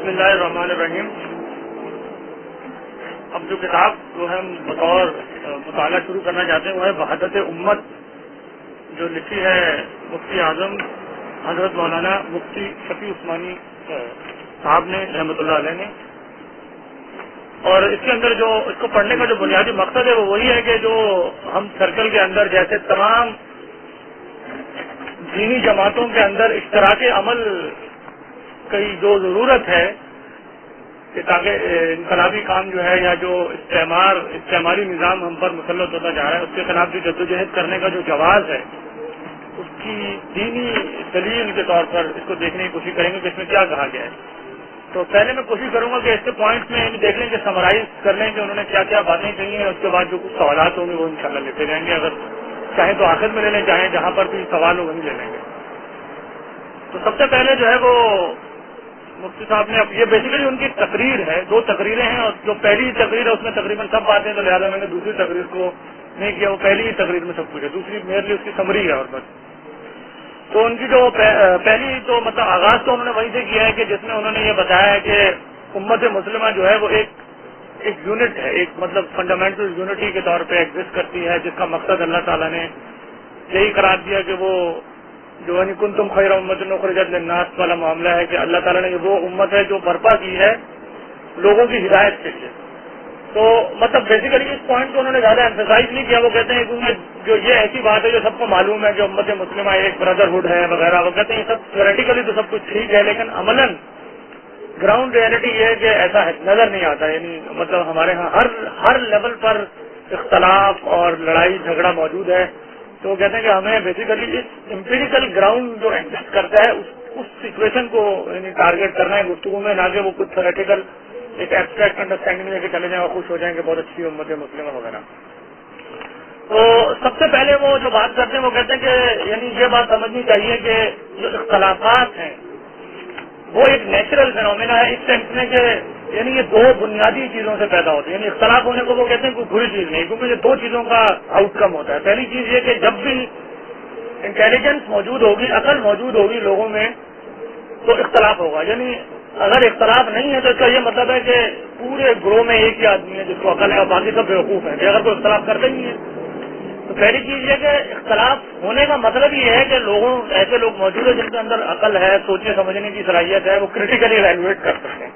بسم اللہ الرحمن الرحیم. اب جو کتاب جو ہے ہم بطور مطالعہ شروع کرنا چاہتے ہیں وہ ہے وحدت امت، جو لکھی ہے مفتی اعظم حضرت مولانا مفتی شفیع عثمانی صاحب نے رحمۃ اللہ علیہ نے. اور اس کے اندر جو اس کو پڑھنے کا جو بنیادی مقصد ہے وہ وہی ہے کہ جو ہم سرکل کے اندر جیسے تمام دینی جماعتوں کے اندر اشتراک عمل کی جو ضرورت ہے کہ تاکہ انقلابی کام جو ہے یا جو استعماری نظام ہم پر مسلط ہوتا جا رہا ہے اس کے خلاف جو جدوجہد کرنے کا جو جواز ہے اس کی دینی دلیل کے طور پر اس کو دیکھنے کی کوشش کریں گے کہ اس میں کیا کہا گیا ہے. تو پہلے میں کوشش کروں گا کہ اس کے پوائنٹس میں دیکھ لیں کہ سمرائز کر لیں کہ انہوں نے کیا کیا باتیں کہی ہیں. اس کے بعد جو کچھ سوالات ہوں گے وہ انشاءاللہ لیتے جائیں گے. اگر چاہیں تو آخر میں لے لیں، چاہیں جہاں پر بھی سوال ہو وہیں لے لیں گے. تو سب سے پہلے جو ہے وہ مفتی صاحب نے یہ بیسیکلی ان کی تقریر ہے، 2 تقریریں ہیں، اور جو پہلی تقریر ہے اس میں تقریباً سب باتیں، تو لہٰذا میں نے دوسری تقریر کو نہیں کیا، وہ پہلی ہی تقریر میں سب کچھ ہے، دوسری میرے لیے اس کی سمری ہے اور بس. تو ان کی جو پہلی تو مطلب آغاز تو انہوں نے وہیں سے کیا ہے کہ جس میں انہوں نے یہ بتایا ہے کہ امت مسلمہ جو ہے وہ ایک یونٹ ہے، ایک مطلب فنڈامنٹل یونٹی کے طور پہ ایگزسٹ کرتی ہے، جس کا مقصد اللہ تعالیٰ نے یہی قرار دیا کہ وہ جو یعنی کنتم خیر امت اخرجت للناس والا معاملہ ہے کہ اللہ تعالیٰ نے وہ امت ہے جو برپا کی ہے لوگوں کی ہدایت کے لیے. تو مطلب بیسیکلی اس پوائنٹ کو انہوں نے زیادہ ایمفسائز نہیں کیا. وہ کہتے ہیں کیونکہ جو یہ ایسی بات ہے جو سب کو معلوم ہے کہ امت مسلمہ ایک بردرہڈ ہے وغیرہ، وہ کہتے ہیں یہ سب تھیوریٹیکلی تو سب کچھ ٹھیک ہے لیکن عملاً گراؤنڈ ریئلٹی یہ ہے کہ ایسا نظر نہیں آتا. یعنی مطلب ہمارے ہاں ہر لیول پر اختلاف اور لڑائی جھگڑا موجود ہے. تو وہ کہتے ہیں کہ ہمیں بیسیکلی اس امپیریکل گراؤنڈ جو ایگزسٹ کرتا ہے اس سچویشن کو یعنی ٹارگیٹ کرنا ہے گفتگو میں، نہ کہ وہ کچھ تھیوریٹیکل ایک ایبسٹریکٹ انڈرسٹینڈنگ لے کے چلے جائیں اور خوش ہو جائیں کہ بہت اچھی امت مسلمہ وغیرہ. تو سب سے پہلے وہ جو بات کرتے ہیں وہ کہتے ہیں کہ یعنی یہ بات سمجھنی چاہیے کہ جو اختلافات ہیں وہ ایک نیچرل فینومینا ہے اس سینس میں کہ یعنی یہ 2 بنیادی چیزوں سے پیدا ہوتے ہیں. یعنی اختلاف ہونے کو وہ کہتے ہیں کوئی بری چیز نہیں، کیونکہ یہ 2 چیزوں کا آؤٹ کم ہوتا ہے. پہلی چیز یہ کہ جب بھی انٹیلیجنس موجود ہوگی، عقل موجود ہوگی لوگوں میں، تو اختلاف ہوگا. یعنی اگر اختلاف نہیں ہے تو اس کا یہ مطلب ہے کہ پورے گروہ میں ایک ہی آدمی ہے جس کو عقل ہے اور باقی سب بیوقوف ہیں کہ اگر کوئی اختلاف کرتے ہی ہے. تو پہلی چیز یہ کہ اختلاف ہونے کا مطلب یہ ہے کہ ایسے لوگ موجود ہیں جن کے اندر عقل ہے، سوچنے سمجھنے کی صلاحیت ہے، وہ کریٹیکلی ایویلویٹ کر سکتے ہیں.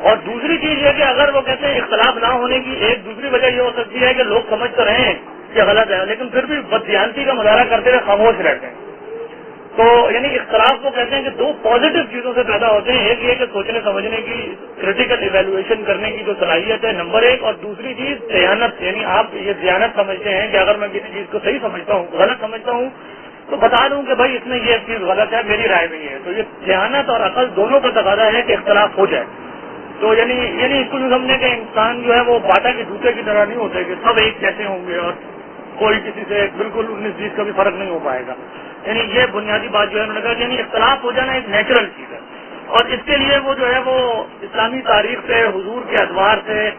اور دوسری چیز یہ کہ اگر وہ کہتے ہیں اختلاف نہ ہونے کی ایک دوسری وجہ یہ ہو سکتی ہے کہ لوگ سمجھ تو رہے ہیں کہ غلط ہے لیکن پھر بھی بددیانتی کا مظاہرہ کرتے ہوئے خاموش رہتے ہیں. تو یعنی اختلاف کو کہتے ہیں کہ 2 پازیٹیو چیزوں سے پیدا ہوتے ہیں. ایک یہ کہ سوچنے سمجھنے کی کریٹیکل ایویلویشن کرنے کی جو صلاحیت ہے نمبر 1، اور دوسری چیز دیانت. یعنی آپ یہ دیانت سمجھتے ہیں کہ اگر میں کسی چیز کو صحیح سمجھتا ہوں، غلط سمجھتا ہوں تو بتا دوں کہ بھائی اس میں یہ چیز غلط ہے، میری رائے نہیں ہے. تو یہ دیانت اور عقل دونوں کا تقاضا ہے کہ اختلاف ہو جائے. تو یعنی اس کو سمجھنے کہ انسان جو ہے وہ باٹا کے جوتے کی طرح نہیں ہوتے کہ سب ایک جیسے ہوں گے اور کوئی کسی سے بالکل 19-20 کا بھی فرق نہیں ہو پائے گا. یعنی یہ بنیادی بات جو ہے انہوں نے کہا یعنی اختلاف ہو جانا ایک نیچرل چیز ہے. اور اس کے لیے وہ جو ہے وہ اسلامی تاریخ سے، حضور کے ادوار سے،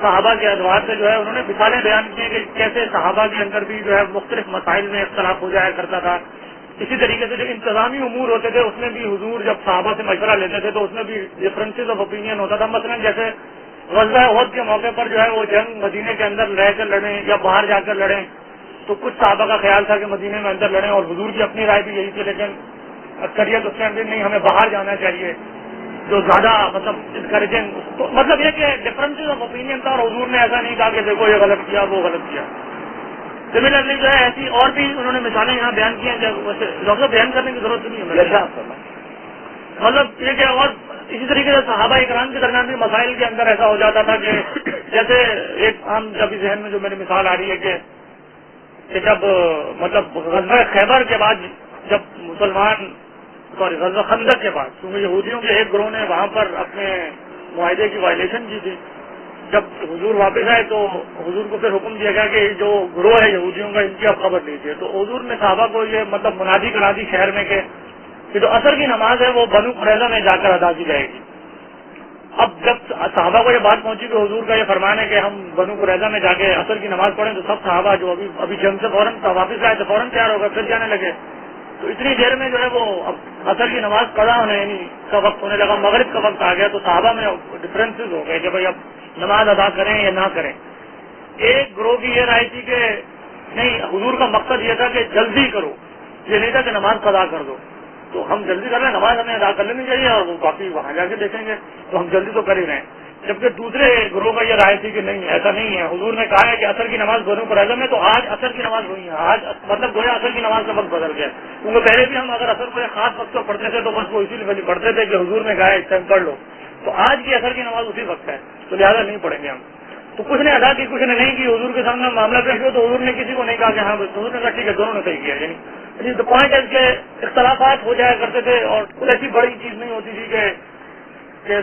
صحابہ کے ادوار سے جو ہے انہوں نے مثالیں بیان کی ہیں کہ کیسے صحابہ کے اندر بھی جو ہے مختلف مسائل میں اختلاف ہو جایا کرتا تھا. اسی طریقے سے جو انتظامی امور ہوتے تھے اس میں بھی حضور جب صحابہ سے مشورہ لیتے تھے تو اس میں بھی ڈفرینسز آف اوپینین ہوتا تھا. مثلا جیسے غزوہ احد کے موقع پر جو ہے وہ جنگ مدینے کے اندر رہ کر لڑیں یا باہر جا کر لڑیں، تو کچھ صحابہ کا خیال تھا کہ مدینے میں اندر لڑیں اور حضور کی اپنی رائے بھی یہی تھی، لیکن اکثریت اس کے اندر نہیں، ہمیں باہر جانا چاہیے جو زیادہ مطلب انکریجنگ. تو مطلب یہ کہ ڈفرینسز آف اوپینین تھا اور حضور نے ایسا نہیں کہا کہ دیکھو یہ غلط کیا وہ غلط کیا. سملرلی جو ہے ایسی اور بھی انہوں نے مثالیں یہاں بیان کی ہیں، ویسے بیان کرنے کی ضرورت نہیں ہے. مطلب یہ کہ اور اسی طریقے سے صحابہ اکرام کے درمیان بھی مسائل کے اندر ایسا ہو جاتا تھا کہ جیسے ایک عام جب ذہن میں جو میری مثال آ رہی ہے کہ جب مطلب غزوہ خیبر کے بعد جب غزوہ خندق کے بعد، کیونکہ یہودیوں کے ایک گروہ نے وہاں پر اپنے معاہدے کی وائلیشن کی تھی، جب حضور واپس آئے تو حضور کو پھر حکم دیا گیا کہ جو گروہ ہے یہودیوں کا ان کی اب خبر لیجیے. تو حضور نے صحابہ کو یہ مطلب منادی کرا دی شہر میں کہ جو عصر کی نماز ہے وہ بنو قریظہ میں جا کر ادا کی جائے گی. اب جب صحابہ کو یہ بات پہنچی کہ حضور کا یہ فرمان ہے کہ ہم بنو قریظہ میں جا کے عصر کی نماز پڑھیں، تو سب صحابہ جو ابھی جنگ سے فوراً واپس آئے تو فوراً تیار ہو گئے، پھر جانے لگے. تو اتنی دیر میں جو ہے وہ اب عصر کی نماز قضا ہونے یعنی کا وقت ہونے لگا، مغرب کا وقت آ گیا، تو صحابہ میں ڈفرینسز ہو گئے کہ بھائی اب نماز ادا کریں یا نہ کریں۔ ایک گروہ کی یہ رائے تھی کہ نہیں، حضور کا مقصد یہ تھا کہ جلدی کرو، یہ نہیں تھا کہ نماز قضا کر دو، تو ہم جلدی کر رہے ہیں، نماز ہمیں ادا کر لینی چاہیے اور وہ باقی وہاں جا کے دیکھیں گے، تو ہم جلدی تو کر ہی رہے ہیں۔ جبکہ دوسرے گروہ کا یہ رائے تھی کہ نہیں، ایسا نہیں ہے، حضور نے کہا ہے کہ عصر کی نماز بنو پر اعظم ہے، تو آج عصر کی نماز ہوئی ہے، آج مطلب گویا عصر کی نماز کا وقت بدل گیا، کیونکہ پہلے بھی ہم اگر عصر کو ایک خاص وقت پر پڑھتے تھے تو بس وہ اسی لیے پڑھتے تھے کہ حضور نے کہا ہے اس ٹائم پڑھ لو، تو آج کی عصر کی نماز اسی وقت ہے، تو لہٰذا نہیں پڑھیں گے ہم۔ تو کچھ نے ادا کی، کچھ نے نہیں کی، حضور کے سامنے معاملہ پیش ہوا تو حضور نے کسی کو نہیں کہا کہ ہاں حضور نے کہا ٹھیک ہے، دونوں نے صحیح کیا، یعنی تو پوائنٹ ہے کہ اختلافات ہو جایا کرتے تھے اور کوئی ایسی بڑی چیز نہیں ہوتی تھی کہ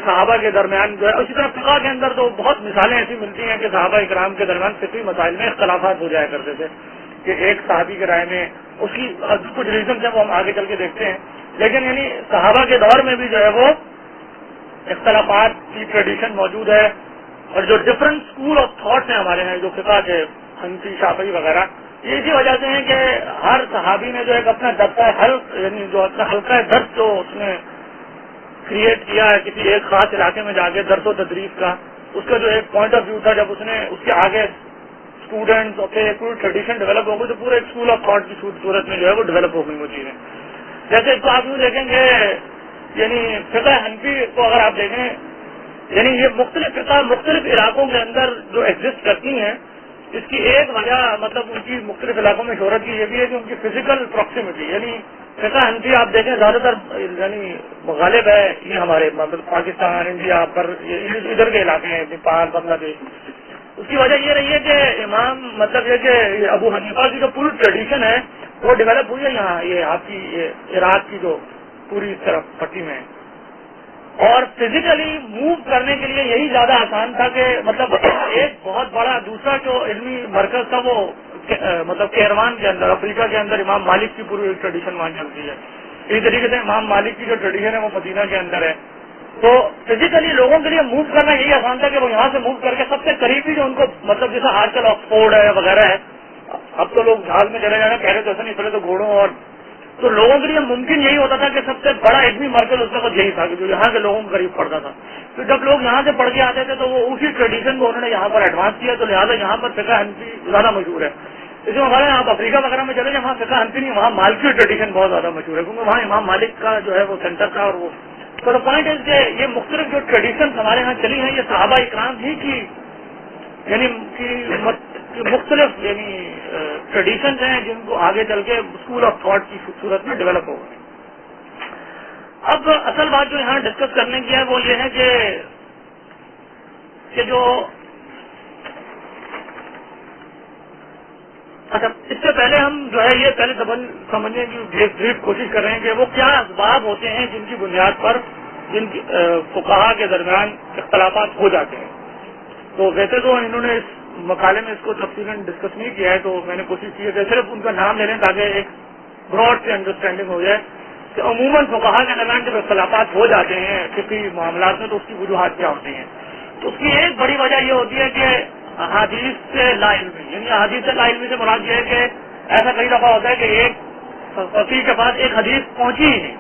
صحابہ کے درمیان جو ہے، اسی طرح فقہ کے اندر تو بہت مثالیں ایسی ملتی ہیں کہ صحابہ اکرام کے درمیان فقہی مسائل میں اختلافات ہو جایا کرتے تھے کہ ایک صحابی کے رائے میں اس کی کچھ ریزنز ہیں وہ ہم آگے چل کے دیکھتے ہیں، لیکن یعنی صحابہ کے دور میں بھی جو ہے وہ اختلافات کی ٹریڈیشن موجود ہے، اور جو ڈفرنٹ اسکول آف تھاٹس ہیں ہمارے ہیں جو فقہ کے حنفی شافعی وغیرہ، یہ اسی وجہ سے ہیں کہ ہر صحابی نے جو ایک اپنا دبکہ حلق یعنی جو اپنا حلقہ درس جو اس نے کریٹ کیا ہے کسی ایک خاص علاقے میں جا کے درس و تدریس کا، اس کا جو ایک پوائنٹ آف ویو تھا، جب اس نے اس کے آگے اسٹوڈنٹس اور پوری ٹریڈیشن ڈیولپ ہو گئی تو پورے اسکول آف تھاٹ کی صورت میں جو ہے وہ ڈیولپ ہو گئی وہ چیزیں۔ جیسے اس کو آپ یوں دیکھیں گے، یعنی فقہ حنفی کو اگر آپ دیکھیں، یعنی یہ مختلف فقہ مختلف علاقوں کے اندر جو ایگزسٹ کرتی ہیں، اس کی ایک وجہ مطلب ان کی مختلف علاقوں میں شہرت کی یہ بھی ہے کہ ان کی فزیکل پراکسیمٹی، یعنی فقہ حنفی آپ دیکھیں زیادہ تر یعنی غالب ہے یہ ہمارے مطلب پاکستان، انڈیا پر ادھر کے علاقے ہیں، نیپال، بنگلہ دیش۔ اس کی وجہ یہ رہی ہے کہ امام مطلب یہ کہ ابو حنیفہ کی جو پوری ٹریڈیشن ہے وہ ڈیولپ ہوئی ہے یہاں، یہ آپ کی یہ عراق کی جو پوری اس طرف پٹی میں، اور فزیکلی موو کرنے کے لیے یہی زیادہ آسان تھا کہ مطلب ایک بہت بڑا دوسرا جو علمی مرکز تھا وہ مطلب کیروان کے اندر افریقہ کے اندر امام مالک کی پوری ٹریڈیشن وہاں چلتی ہے، اسی طریقے سے امام مالک کی جو ٹریڈیشن ہے وہ مدینہ کے اندر ہے، تو فزیکلی لوگوں کے لیے موو کرنا یہی آسان تھا کہ وہ یہاں سے موو کر کے سب سے قریبی جو ان کو مطلب جیسے آج کل آکسفورڈ ہے وغیرہ ہے، اب تو لوگ جہاز میں چلے جانا، پہلے تو ایسا نہیں، پہلے تو گھوڑوں اور تو لوگوں کے لیے ممکن یہی ہوتا تھا کہ سب سے بڑا علمی مرکز اس وقت یہی تھا کہ جو یہاں کے لوگوں کو قریب پڑتا تھا، تو جب لوگ یہاں سے پڑھ کے آتے تھے تو وہ اسی ٹریڈیشن کو انہوں نے یہاں پر ایڈوانس کیا، تو لہٰذا یہاں پر فقہ حنفی زیادہ مشہور ہے۔ اس میں ہمارے آپ افریقہ وغیرہ میں چلے جائیں وہاں فقہ حنفی نہیں، وہاں مالکی ٹریڈیشن بہت زیادہ مشہور ہے، کیونکہ وہاں امام مالک کا جو ہے وہ سینٹر تھا، اور وہ تو پوائنٹ ہے کہ یہ مختلف جو ٹریڈیشن ہمارے ہاں چلی ہیں یہ صحابہ اکرام ہی کی یعنی مختلف یعنی ٹریڈیشنز ہیں جن کو آگے چل کے اسکول آف تھاٹ کی صورت میں ڈیولپ ہو گئے۔ اب اصل بات جو یہاں ڈسکس کرنے کی ہے وہ یہ ہے کہ جو اچھا اس سے پہلے ہم جو ہے یہ پہلے سمجھنے کی بریف کوشش کر رہے ہیں کہ وہ کیا اسباب ہوتے ہیں جن کی بنیاد پر جن کی فقہا کے درمیان اختلافات ہو جاتے ہیں۔ تو ویسے تو انہوں نے اس مقالے میں اس کو تفصیلاً ڈسکس نہیں کیا ہے، تو میں نے کوشش کی ہے کہ صرف ان کا نام لے لیں تاکہ ایک براڈ سی انڈرسٹینڈنگ ہو جائے کہ عموماً فقہا کے درمیان جب اختلافات ہو جاتے ہیں فقہی معاملات میں تو اس کی وجوہات کیا ہوتی ہیں۔ تو اس کی ایک بڑی وجہ یہ ہوتی ہے کہ احادیث سے لا علمی، یعنی احادیث سے لا علمی سے مراد یہ ہے کہ ایسا کئی دفعہ ہوتا ہے کہ ایک فقیہ کے پاس ایک حدیث پہنچی ہی نہیں،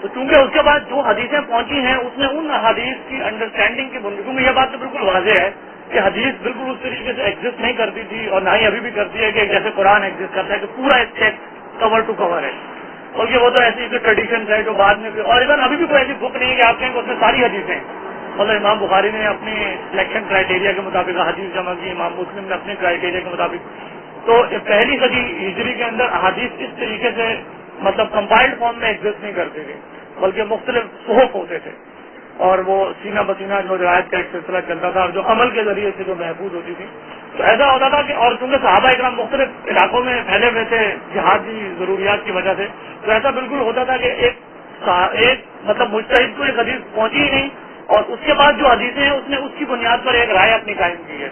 تو چونکہ اس کے بعد جو حدیثیں پہنچی ہیں اس نے ان حدیث کی انڈرسٹینڈنگ کی بنیاد، کیونکہ یہ بات تو بالکل واضح ہے کہ حدیث بالکل اس طریقے سے ایگزسٹ نہیں کرتی تھی اور نہ ہی ابھی بھی کرتی ہے کہ جیسے قرآن ایگزسٹ کرتا ہے کہ پورا ایک ٹیکسٹ کور ٹو کور ہے، اور یہ وہ تو ایسی ٹریڈیشن ہے جو بعد میں بھی، اور ایون ابھی بھی کوئی ایسی بک نہیں ہے کہ آپ کہیں کہ اس میں ساری حدیثیں، مطلب امام بخاری نے اپنے سلیکشن کرائیٹیریا کے مطابق حدیث جمع کی، امام مسلم نے اپنے کرائیٹیریا کے مطابق، تو پہلی صدی ہجری کے اندر احادیث اس طریقے سے مطلب کمپائلڈ فارم میں ایگزسٹ نہیں کرتے تھے بلکہ مختلف صحف ہوتے تھے، اور وہ سینہ بسینہ جو روایت کا ایک سلسلہ چلتا تھا اور جو عمل کے ذریعے سے جو محفوظ ہوتی تھی، تو ایسا ہوتا تھا کہ اور چونکہ صحابہ اکرام مختلف علاقوں میں پھیلے ہوئے تھے جہادی ضروریات کی وجہ سے، تو ایسا بالکل ہوتا تھا کہ ایک مطلب مجتہد کو ایک حدیث پہنچی ہی نہیں، اور اس کے بعد جو حدیثیں ہیں اس نے اس کی بنیاد پر ایک رائے اپنی قائم کی ہے،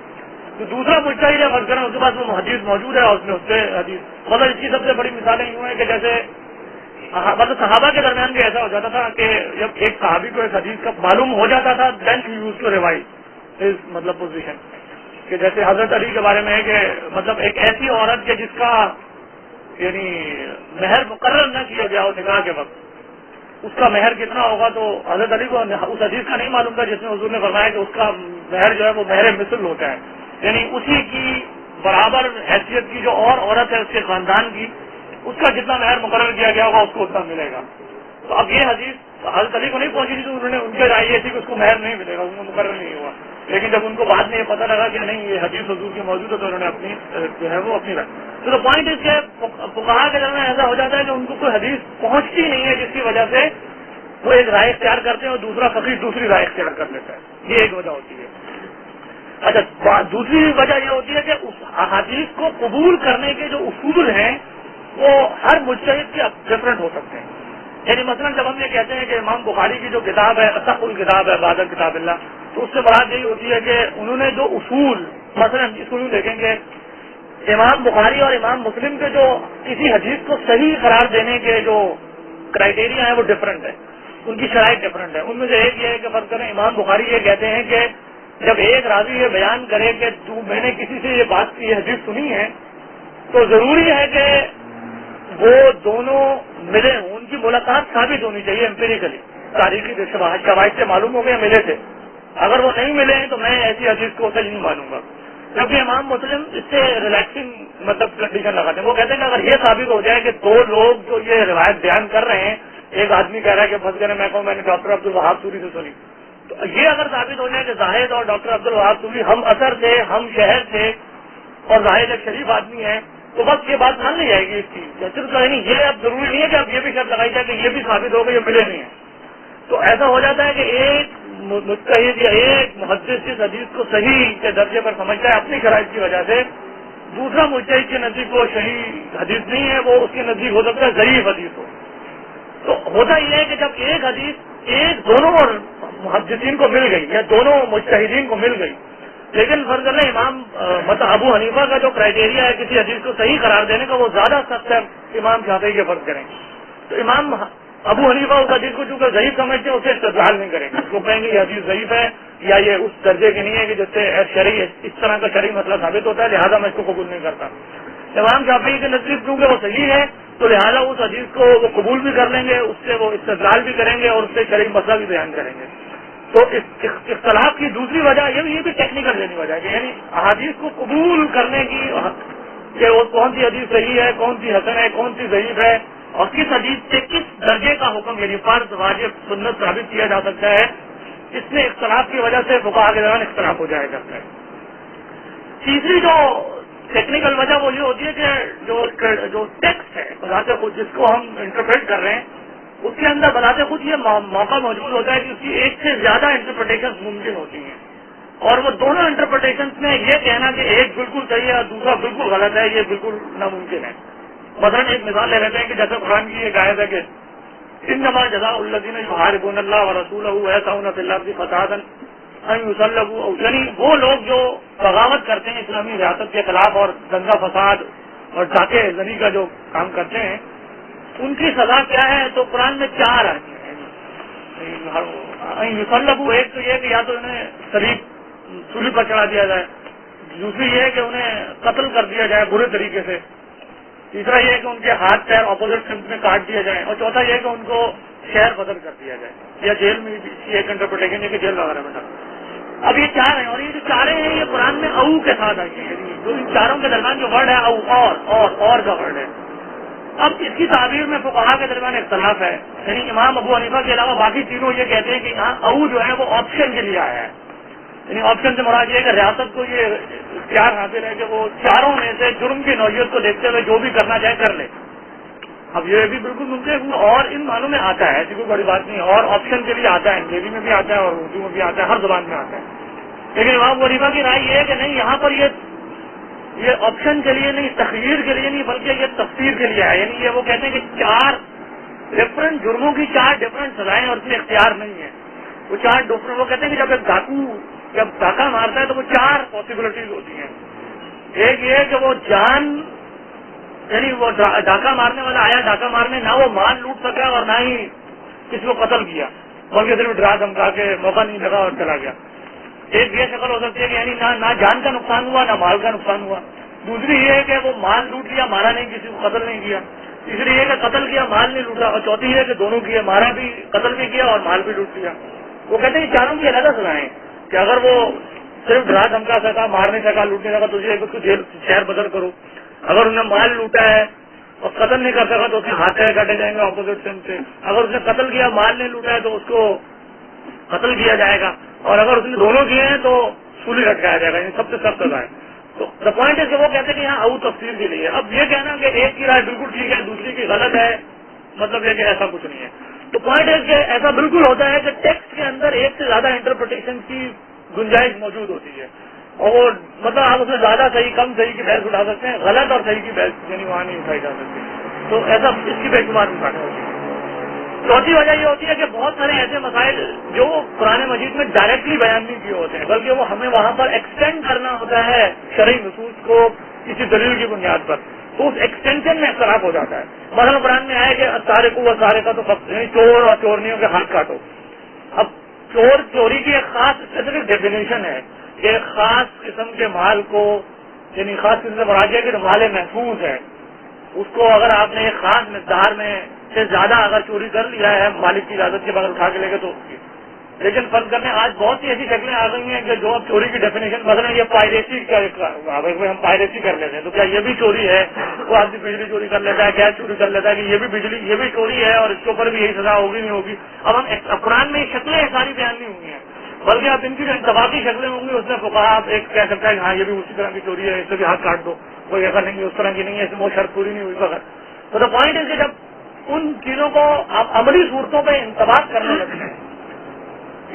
تو دوسرا مجتہد ہے فرض کریں اس کے پاس وہ حدیث موجود ہے اور اس نے اس سے حدیث، مطلب اس کی سب سے بڑی مثالیں یوں ہیں کہ جیسے مطلب صحابہ کے درمیان بھی ایسا ہو جاتا تھا کہ جب ایک صحابی کو ایک حدیث کا معلوم ہو جاتا تھا then he used to revise his مطلب پوزیشن، کہ جیسے حضرت علی کے بارے میں ہے کہ مطلب ایک ایسی عورت کہ جس کا یعنی مہر مقرر نہ کیا گیا ہو نکاح کے وقت، اس کا مہر کتنا ہوگا تو حضرت علی کو اس حدیث کا نہیں معلوم تھا جس میں حضور نے فرمایا کہ اس کا مہر جو ہے وہ مہر مثل ہوتا ہے، یعنی اسی کی برابر حیثیت کی جو اور عورت ہے اس کے خاندان کی، اس کا جتنا مہر مقرر کیا گیا ہوگا اس کو اتنا ملے گا. تو اب یہ حدیث حضرت علی کو نہیں پہنچی تھی تو انہوں نے ان کے رائے یہ تھی کہ اس کو مہر نہیں ملے گا، اس میں مقرر نہیں ہوا. لیکن جب ان کو بعد میں یہ پتہ لگا کہ نہیں یہ حدیث حضور کی موجود ہے تو انہوں نے اپنی جو ہے وہ اپنی رائے. تو پوائنٹ اس کے فقہا کے درمیان ایسا ہو جاتا ہے کہ ان کو کوئی حدیث پہنچتی نہیں ہے جس کی وجہ سے وہ ایک رائے اختیار کرتے ہیں اور دوسرا فقیر دوسری رائے اختیار کر لیتا ہے. یہ ایک وجہ ہوتی ہے. اچھا دوسری وجہ یہ ہوتی ہے کہ اس احادیث کو قبول کرنے کے جو اصول ہیں وہ ہر مجتہد کے ڈفرینٹ ہو سکتے ہیں. یعنی مثلا جب ہم یہ کہتے ہیں کہ امام بخاری کی جو کتاب ہے اصح الکتاب ہے بعد کتاب اللہ، تو اس سے بات یہی ہوتی ہے کہ انہوں نے جو اصول مثلا اس کو دیکھیں گے امام بخاری اور امام مسلم کے جو کسی حدیث کو صحیح قرار دینے کے جو کرائٹیریا ہیں وہ ڈفرینٹ ہے، ان کی شرائط ڈفرینٹ ہے. ان میں سے ایک یہ ہے کہ فرض کریں امام بخاری یہ کہتے ہیں کہ جب ایک راوی یہ بیان کرے کہ میں نے کسی سے یہ بات کی حدیث سنی ہے تو ضروری ہے کہ وہ دونوں ملے ہوں، ان کی ملاقات ثابت ہونی چاہیے امپیریکلی، تاریخی شواہد سے معلوم ہو گیا ملے تھے. اگر وہ نہیں ملے ہیں تو میں ایسی حدیث کو صحیح نہیں مانوں گا. کیونکہ امام مسلم اس سے ریلیکسنگ مطلب کنڈیشن لگاتے ہیں. وہ کہتے ہیں کہ اگر یہ ثابت ہو جائے کہ دو لوگ جو یہ روایت بیان کر رہے ہیں، ایک آدمی کہہ رہا ہے کہ فرض کریں میں کہوں میں نے ڈاکٹر عبد الوہاب سوری سے سنی، تو یہ اگر ثابت ہو جائے کہ زاہد اور ڈاکٹر عبد الوہاب سوری ہم اثر تھے، ہم شہر تھے اور زاہد ایک شریف آدمی ہے، تو بس یہ بات مان لی جائے گی اس کی. صرف نہیں یہ اب ضروری نہیں ہے کہ اب یہ بھی شرط لگائی جائے کہ یہ بھی ثابت ہوگا یہ ملے نہیں ہے. تو ایسا ہو جاتا ہے کہ ایک مجتہد یا ایک محدث اس حدیث کو صحیح کے درجے پر سمجھتا ہے اپنی شرائط کی وجہ سے، دوسرا مجتہد کے نزدیک وہ صحیح حدیث نہیں ہے، وہ اس کے نزدیک ہو سکتا ہے ضعیف حدیث ہو. تو ہوتا یہ ہے کہ جب ایک حدیث ایک دونوں محدثین کو مل گئی یا دونوں مجتہدین کو مل گئی، لیکن فرض کریں امام مطلب ابو حنیفہ کا جو کرائٹیریا ہے کسی حدیث کو صحیح قرار دینے کا وہ زیادہ سخت ہے امام شافعی کے فرض کریں، تو امام ابو حنیفہ اس حدیث کو چونکہ ضعیف سمجھتے ہیں اسے استدلال نہیں کریں گے، اس کو کہیں گے یہ حدیث ضعیف ہے یا یہ اس درجے کی نہیں ہے کہ جس سے شرعی اس طرح کا شرعی مسئلہ ثابت ہوتا ہے، لہٰذا میں اس کو قبول نہیں کرتا. امام شافعی کے نزدیک کیونکہ وہ صحیح ہے تو لہٰذا اس حدیث کو وہ قبول بھی کر لیں گے، اس سے وہ استدلال بھی کریں گے اور اس سے شرعی مسئلہ بھی بیان کریں گے. تو اس اختلاف کی دوسری وجہ یہ بھی ٹیکنیکل دینی وجہ ہے، یعنی احادیث کو قبول کرنے کی کہ وہ کون سی حدیث صحیح ہے، کون سی حسن ہے، کون سی ضعیف ہے اور کس حدیث سے کس درجے کا حکم یعنی فرض واجب سنت ثابت کیا جا سکتا ہے، اس میں اختلاف کی وجہ سے فقہا کے درمیان اختلاف ہو جایا کرتا ہے. تیسری جو ٹیکنیکل وجہ وہ یہ ہوتی ہے کہ جو ٹیکسٹ ہے بذات خود جس کو ہم انٹرپریٹ کر رہے ہیں اس کے اندر بذات خود یہ موقع موجود ہوتا ہے کہ اس کی ایک سے زیادہ انٹرپریٹیشن ممکن ہوتی ہیں اور وہ دونوں انٹرپریٹیشن میں یہ کہنا کہ ایک بالکل صحیح ہے اور دوسرا بالکل غلط ہے یہ بالکل ناممکن ہے. مثلا ایک مثال لے لیتے ہیں کہ جیسے قرآن کی ایک آیت ہے کہ انما جزاء الذین یحاربون اللہ ورسولہ ویسعون فی الارض فسادا ان یصلبوا، یعنی وہ لوگ جو بغاوت کرتے ہیں اسلامی ریاست کے خلاف اور دنگا فساد اور ڈاکے زنی کا جو کام کرتے ہیں ان کی سزا کیا ہے. تو قرآن میں 4 آتی ہیں. یصلبوا ایک تو یہ کہ یا تو انہیں سولی پر چڑھا دیا جائے، دوسری یہ ہے کہ انہیں قتل کر دیا جائے برے طریقے سے، تیسرا یہ ہے کہ ان کے ہاتھ پیر اپوزٹ سمت میں کاٹ دیا جائے اور چوتھا یہ ہے کہ ان کو شہر بدل کر دیا جائے یا جیل میں ایک انٹرپریٹیشن ہے کہ جیل وغیرہ میں ڈال. اب یہ 4 ہیں اور یہ جو 4 ہیں یہ قرآن میں او کے ساتھ آئی ہیں، یعنی جو ان چاروں کے درمیان جو ورڈ ہے او اور کا ورڈ ہے. اب اس کی تعبیر میں فقہا کے درمیان اختلاف ہے، یعنی امام ابو حنیفہ کے علاوہ باقی تینوں یہ کہتے ہیں کہ یہاں او جو ہے وہ آپشن کے لیے آیا ہے، یعنی آپشن سے مراد یہ ہے کہ ریاست کو یہ اختیار حاصل ہے کہ وہ چاروں میں سے جرم کی نوعیت کو دیکھتے ہوئے جو بھی کرنا چاہے کر لے. اب یہ بھی بالکل ممکن ہے اور ان معنوں میں آتا ہے، ایسی کوئی بڑی بات نہیں، اور آپشن کے لیے آتا ہے، انگریزی میں بھی آتا ہے اور اردو میں بھی آتا ہے، ہر زبان میں آتا ہے. لیکن امام ابو حنیفہ کی رائے یہ ہے کہ نہیں، یہاں پر یہ آپشن کے لیے نہیں، تخییر کے لیے نہیں، بلکہ یہ تفسیر کے لیے ہے. یعنی یہ وہ کہتے ہیں کہ 4 ڈفرنٹ جرموں کی 4 ڈفرنٹ سزائیں اور اس میں اختیار نہیں ہے. وہ 4 ڈفرنٹ وہ کہتے ہیں کہ جب ایک ڈاکو جب ڈاکہ مارتا ہے تو وہ 4 پاسبلٹیز ہوتی ہیں. ایک یہ ہے کہ وہ جان یعنی وہ ڈاکہ مارنے والا آیا ڈاکہ مارنے، نہ وہ مال لوٹ سکا اور نہ ہی کسی کو قتل کیا، بلکہ صرف ڈرا دھمکا کے موقع نہیں لگا اور چلا گیا. ایک یہ شکل ہو سکتی ہے کہ یعنی نہ جان کا نقصان ہوا نہ مال کا نقصان ہوا. دوسری یہ ہے کہ وہ مال لوٹ لیا، مارا نہیں، کسی کو قتل نہیں کیا. تیسری یہ کہ قتل کیا، مال نہیں لوٹا. اور چوتھی یہ کہ دونوں کیے، مارا بھی، قتل بھی کیا اور مال بھی لوٹ لیا. وہ کہتے ہیں چاروں کی علیحدہ سزائیں کہ اگر وہ صرف ڈرا دھمکا سکا، مار نہیں سکا، لوٹ نہیں سکا تو اس کو جیل شہر بدر کرو. اگر انہیں مال لوٹا ہے اور قتل نہیں کر سکا تو اس کے ہاتھ کاٹے جائیں گے اپوزٹ سیم سے. اگر اس نے قتل کیا، مال نہیں لوٹا ہے تو اس کو قتل کیا جائے گا. اور اگر اس نے دونوں کیے ہیں تو سولی لٹکایا جائے گا. یعنی سب سے سخت سزا ہے. تو دا پوائنٹ ہے کہ وہ کہتے ہیں کہ یہاں آؤٹ تفصیل کے لیے. اب یہ کہنا کہ ایک کی رائے بالکل ٹھیک ہے، دوسری کی غلط ہے، مطلب یہ کہ ایسا کچھ نہیں ہے. تو پوائنٹ ہے کہ ایسا بالکل ہوتا ہے کہ ٹیکسٹ کے اندر ایک سے زیادہ انٹرپریٹیشن کی گنجائش موجود ہوتی ہے. اور وہ مطلب آپ اس میں زیادہ صحیح کم صحیح کی بحث اٹھا سکتے ہیں، غلط اور صحیح کی بحث یعنی وہاں نہیں اٹھائی جا سکتی. تو ایسا اس کی بے شمار مثالیں ہوتی ہیں. چوتھی وجہ یہ ہوتی ہے کہ بہت سارے ایسے مسائل جو قرآن مجید میں ڈائریکٹلی بیان نہیں کیے ہوتے ہیں، بلکہ وہ ہمیں وہاں پر ایکسٹینڈ کرنا ہوتا ہے شرعی نصوص کو کسی دلیل کی بنیاد پر. تو اس ایکسٹینشن میں اختلاف ہو جاتا ہے. مثلا قرآن میں آئے کہ سارے کو وہ سارے کا تو چور اور چورنیوں کے ہاتھ کاٹو. اب چوری کی ایک خاص اسپیسیفک ڈیفینیشن ہے کہ ایک خاص قسم کے مال کو، یعنی خاص قسم سے مراد ہے کہ مال محفوظ ہے، اس کو اگر آپ نے ایک خاص مقدار میں سے زیادہ اگر چوری کر لیا ہے مالک کی اجازت کے بغیر اٹھا کے لے گئے تو. لیکن فرض کرنے آج بہت سی ایسی شکلیں آ گئی ہیں کہ جو اب چوری کی ڈیفینیشن، مثلا یہ پائریسی کا ہم پائریسی کر لیتے ہیں تو کیا یہ بھی چوری ہے؟ وہ آدمی بجلی چوری کر لیتا ہے، گیس چوری کر لیتا ہے کہ یہ بھی چوری ہے اور اس کے اوپر بھی یہی سزا ہوگی نہیں ہوگی. اب ہم قرآن میں یہ شکلیں ساری بیان نہیں ہوئی ہیں، بلکہ آپ ان کی جو انتباقی شکلیں ہوں گی اس میں فقہا آپ ایک کہہ سکتا ہے کہ ہاں یہ بھی اسی طرح کی چوری ہے، اس سے بھی ہاتھ کاٹ دو، کوئی ایسا نہیں، اس طرح کی نہیں ہے، وہ شرط پوری نہیں ہوئی وغیرہ. تو دا پوائنٹ ہے کہ جب ان چیزوں کو آپ عملی صورتوں پہ انتباق کرنے لگتے ہیں،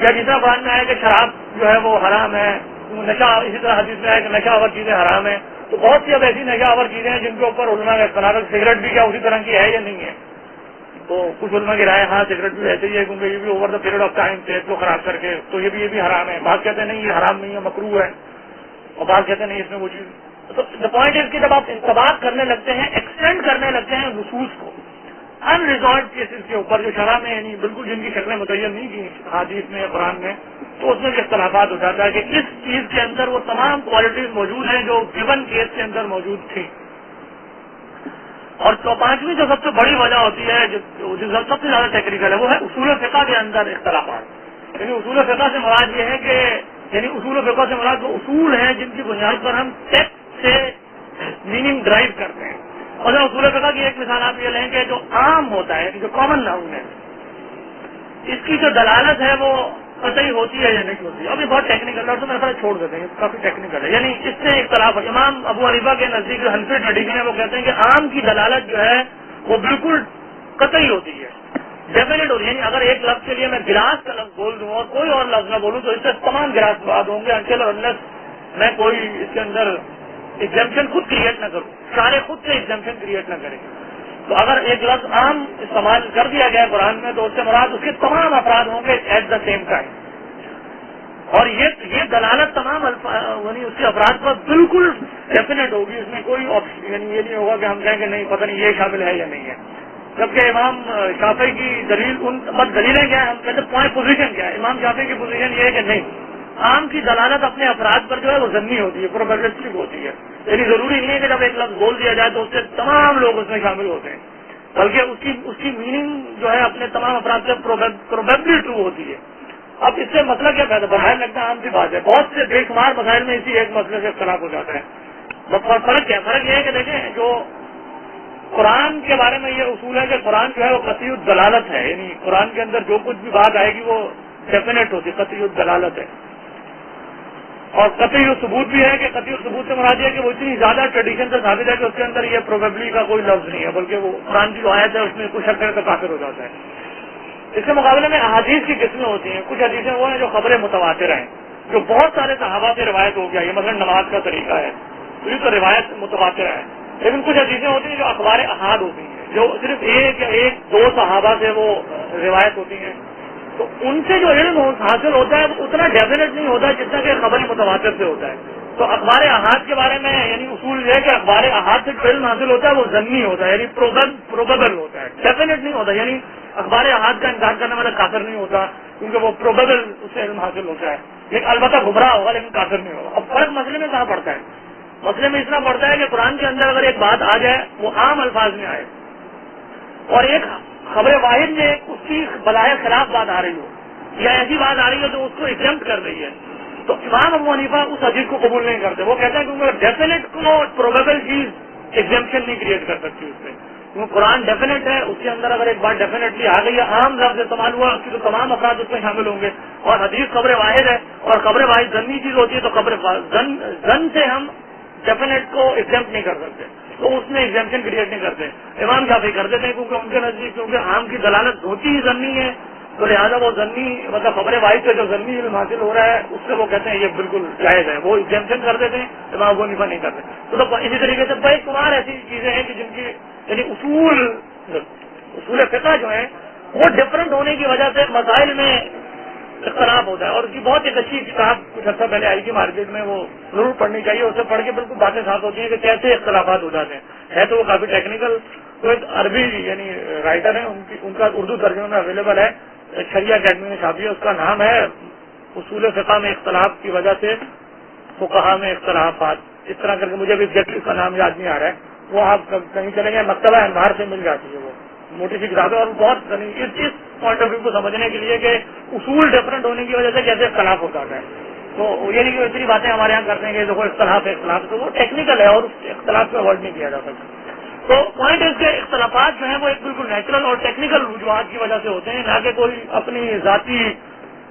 یا جس طرح قرآن میں آئے کہ شراب جو ہے وہ حرام ہے، نشہ، اسی طرح حدیث میں آئے کہ نشہ آور چیزیں حرام ہیں، تو بہت سی اب ایسی نشہ آور چیزیں ہیں جن کے اوپر علماء کا اختلاف ہے. سگریٹ بھی کیا اسی طرح کی ہے یا نہیں ہے؟ تو کچھ علماء کی رائے ہاں سگریٹ بھی ایسے ہی ہے کیونکہ یہ بھی over the period of time صحت کو خراب کر کے، تو یہ بھی حرام ہے. بعض کہتے ہیں نہیں یہ حرام نہیں ہے، مکروہ ہے، اور بعض کہتے ہیں نہیں اس میں وہ چیز. تو دا پوائنٹ ہے کہ جب آپ انتباق کرنے لگتے ہیں، ایکسٹینڈ کرنے لگتے ہیں نصوص کو ان ریزالوڈ کیسز کے اوپر جو شرح میں یعنی بالکل جن کی شکلیں متعین نہیں کی حدیث میں یا قرآن میں، تو اس میں بھی اختلافات ہو جاتا ہے کہ اس چیز کے اندر وہ تمام کوالٹیز موجود ہیں جو گیون کیس کے اندر موجود تھی. اور پانچویں جو سب سے بڑی وجہ ہوتی ہے جو سب سے زیادہ ٹیکنیکل ہے، وہ ہے اصول فقہ کے اندر اختلافات. یعنی اصول فقہ سے مراد یہ ہے کہ یعنی اصول فقہ سے مراد وہ اصول ہیں جن کی بنیاد پر ہم ٹیکسٹ سے میننگ ڈرائیو کرتے ہیں. اور اصول فقہ کی ایک مثال آپ یہ لیں کہ جو عام ہوتا ہے، جو کامن ناؤن ہے، اس کی جو دلالت ہے وہ قطعی ہوتی ہے یا نہیں ہوتی. اب یہ بہت ٹیکنیکل ہے، تو میرے پاس چھوڑ دیتے ہیں، کافی ٹیکنیکل ہے. یعنی اس سے اختلاف ہے. امام ابو حنیفہ کے نزدیک جو حنفی ٹریڈیشن ہے وہ کہتے ہیں کہ عام کی دلالت جو ہے وہ بالکل قطعی ہوتی ہے، ڈیفینیٹ ہوتی ہے. یعنی اگر ایک لفظ کے لیے میں گلاس کا لفظ بول دوں اور کوئی اور لفظ نہ بولوں تو اس سے تمام گلاس بعد ہوں گے انٹل اور انلیس میں کوئی اس کے اندر ایگزمپشن خود کریٹ نہ کروں، سارے خود سے ایگزمپشن کریٹ نہ کریں. تو اگر ایک لفظ عام استعمال کر دیا گیا قرآن میں تو اس سے مراد اس کے تمام افراد ہوں گے ایٹ دا سیم ٹائم. اور یہ دلالت تمام یعنی اس کے افراد پر بالکل ڈیفینیٹ ہوگی. اس میں کوئی آپشن یعنی یہ نہیں ہوگا کہ ہم کہیں کہ نہیں پتہ نہیں یہ شامل ہے یا نہیں ہے. جبکہ امام شافعی کی دلیل دلیلیں کیا ہے، ہم کہتے ہیں پوائنٹ پوزیشن کیا ہے. امام شافعی کی پوزیشن یہ ہے کہ نہیں، عام کی دلالت اپنے افراد پر جو ہے وہ ضمنی ہوتی ہے، پروبیبلسٹک ہوتی ہے. یعنی ضروری نہیں ہے کہ جب ایک لفظ بول دیا جائے تو اس سے تمام لوگ اس میں شامل ہوتے ہیں، بلکہ اس کی میننگ جو ہے اپنے تمام افراد سے پروبیبلی ٹرو ہوتی ہے. اب اس سے مسئلہ کیا پیدا بظاہر لگتا ہے عام سی بات ہے، بہت سے بے شمار مسائل میں اسی ایک مسئلے سے اختلاف ہو جاتا ہے. فرق کیا؟ فرق یہ ہے کہ دیکھیں جو قرآن کے بارے میں یہ اصول ہے کہ قرآن جو ہے وہ قطعی الدلالت ہے. یعنی قرآن کے اندر جو کچھ بھی بات آئے گی وہ ڈیفینیٹ ہوتی ہے، قطعی الدلالت ہے. اور قطعی ثبوت بھی ہے کہ قطعی ثبوت سے مراد ہے کہ وہ اتنی زیادہ ٹریڈیشن سے ثابت ہے کہ اس کے اندر یہ پروبیبلی کا کوئی لفظ نہیں ہے، بلکہ وہ قرآن کی جو آیت ہے اس میں کچھ شک کا کافر ہو جاتا ہے. اس کے مقابلے میں احادیث کی قسمیں ہوتی ہیں. کچھ حدیثیں وہ ہیں جو خبریں متواتر ہیں، جو بہت سارے صحابہ سے روایت ہو گیا. یہ مثلا نماز کا طریقہ ہے، تو یہ تو روایت متواتر ہے. لیکن کچھ حدیثیں ہوتی ہیں جو اخبار احاد ہوتی ہیں، جو صرف ایک یا ایک دو صحابہ سے وہ روایت ہوتی ہیں. تو ان سے جو علم حاصل ہوتا ہے وہ اتنا ڈیفینیٹ نہیں ہوتا جتنا کہ خبر متواتر سے ہوتا ہے. تو اخبار احاد کے بارے میں یعنی اصول یہ ہے کہ اخبار احاد سے جو علم حاصل ہوتا ہے وہ ضمنی ہوتا ہے، یعنی پروبیبل ہوتا ہے، ڈیفینیٹ نہیں ہوتا. یعنی اخبار احاد کا انکار کرنے والا کافر نہیں ہوتا کیونکہ وہ پروبیبل اس سے علم حاصل ہوتا ہے، لیکن البتہ گمراہ ہوگا لیکن کافر نہیں ہوگا. اب فرق مسئلے میں کہاں پڑتا ہے؟ مسئلے میں اتنا پڑتا ہے کہ قرآن کے اندر اگر ایک بات آ جائے وہ عام الفاظ میں آئے اور ایک خبر واحد میں اس کی بظاہر خلاف بات آ رہی ہو یا ایسی بات آ رہی ہے تو اس کو ایگزمپٹ کر رہی ہے، تو امام ابو حنیفہ اس حدیث کو قبول نہیں کرتے. وہ کہتے ہیں کہ ڈیفینیٹ کو پروبیبل چیز ایگزمپشن نہیں کریٹ کر سکتی اس میں، کیونکہ قرآن ڈیفینیٹ ہے، اس کے اندر اگر ایک بات ڈیفینیٹلی آ گئی ہے، عام لفظ استعمال ہوا اس کی تو تمام افراد اس میں شامل ہوں گے. اور حدیث خبر واحد ہے اور خبر واحد ضمنی چیز ہوتی ہے، تو خبر ضمن سے ہم ڈیفینیٹ کو ایگزمپٹ نہیں کر سکتے، تو اس میں ایگزمپشن کریٹ نہیں کرتے. امام شافعی کر دیتے ہیں کیونکہ ان کے نزدیک کیونکہ عام کی دلالت ہوتی ہی ضمنی ہے، تو لہٰذا وہ ضمنی مطلب خبر واحد سے جو ضمنی علم حاصل ہو رہا ہے اس سے وہ کہتے ہیں یہ بالکل جائز ہے، وہ ایگزمپشن کر دیتے ہیں، امام ابو حنیفہ نہیں کرتے. تو اسی طریقے سے بے شمار ایسی چیزیں ہیں کہ جن کی یعنی اصول فقہ جو ہیں وہ ڈفرنٹ ہونے کی وجہ سے مسائل میں اختلاف ہوتا ہے. اور اس کی بہت ایک اچھی کتاب کچھ عرصہ پہلے آئی تھی مارکیٹ میں، وہ ضرور پڑھنی چاہیے. اسے پڑھ کے بالکل باتیں صاف ہوتی ہیں کہ کیسے اختلافات ہو جاتے ہیں. ہے تو وہ کافی ٹیکنیکل، تو ایک عربی یعنی رائٹر ہیں، ان کا اردو ترجمہ میں اویلیبل ہے، شریعہ اکیڈمی میں چھاپی ہے. اس کا نام ہے اصول فقہ میں اختلاف کی وجہ سے فقہا میں اختلافات، اس طرح کر کے مجھے بھی ایگزیکٹلی اس کا نام یاد نہیں آ رہا ہے. وہ آپ کہیں چلیں گے مکتبہ انوار سے مل جاتی ہے، وہ موٹی سی کتاب ہے. اور بہت اس پوائنٹ آف ویو کو سمجھنے کے لیے کہ اصول ڈفرنٹ ہونے کی وجہ سے کیسے اختلاف ہوتا ہے. تو یہ نہیں کہ اتنی باتیں ہمارے یہاں کرتے ہیں کہ دیکھو اختلاف ہے، تو وہ ٹیکنیکل ہے اور اس اختلاف کو اوائڈ نہیں کیا جا سکتا. تو پوائنٹ اس کے اختلافات جو ہیں وہ ایک بالکل نیچرل اور ٹیکنیکل رجوعات کی وجہ سے ہوتے ہیں، نہ کہ کوئی اپنی ذاتی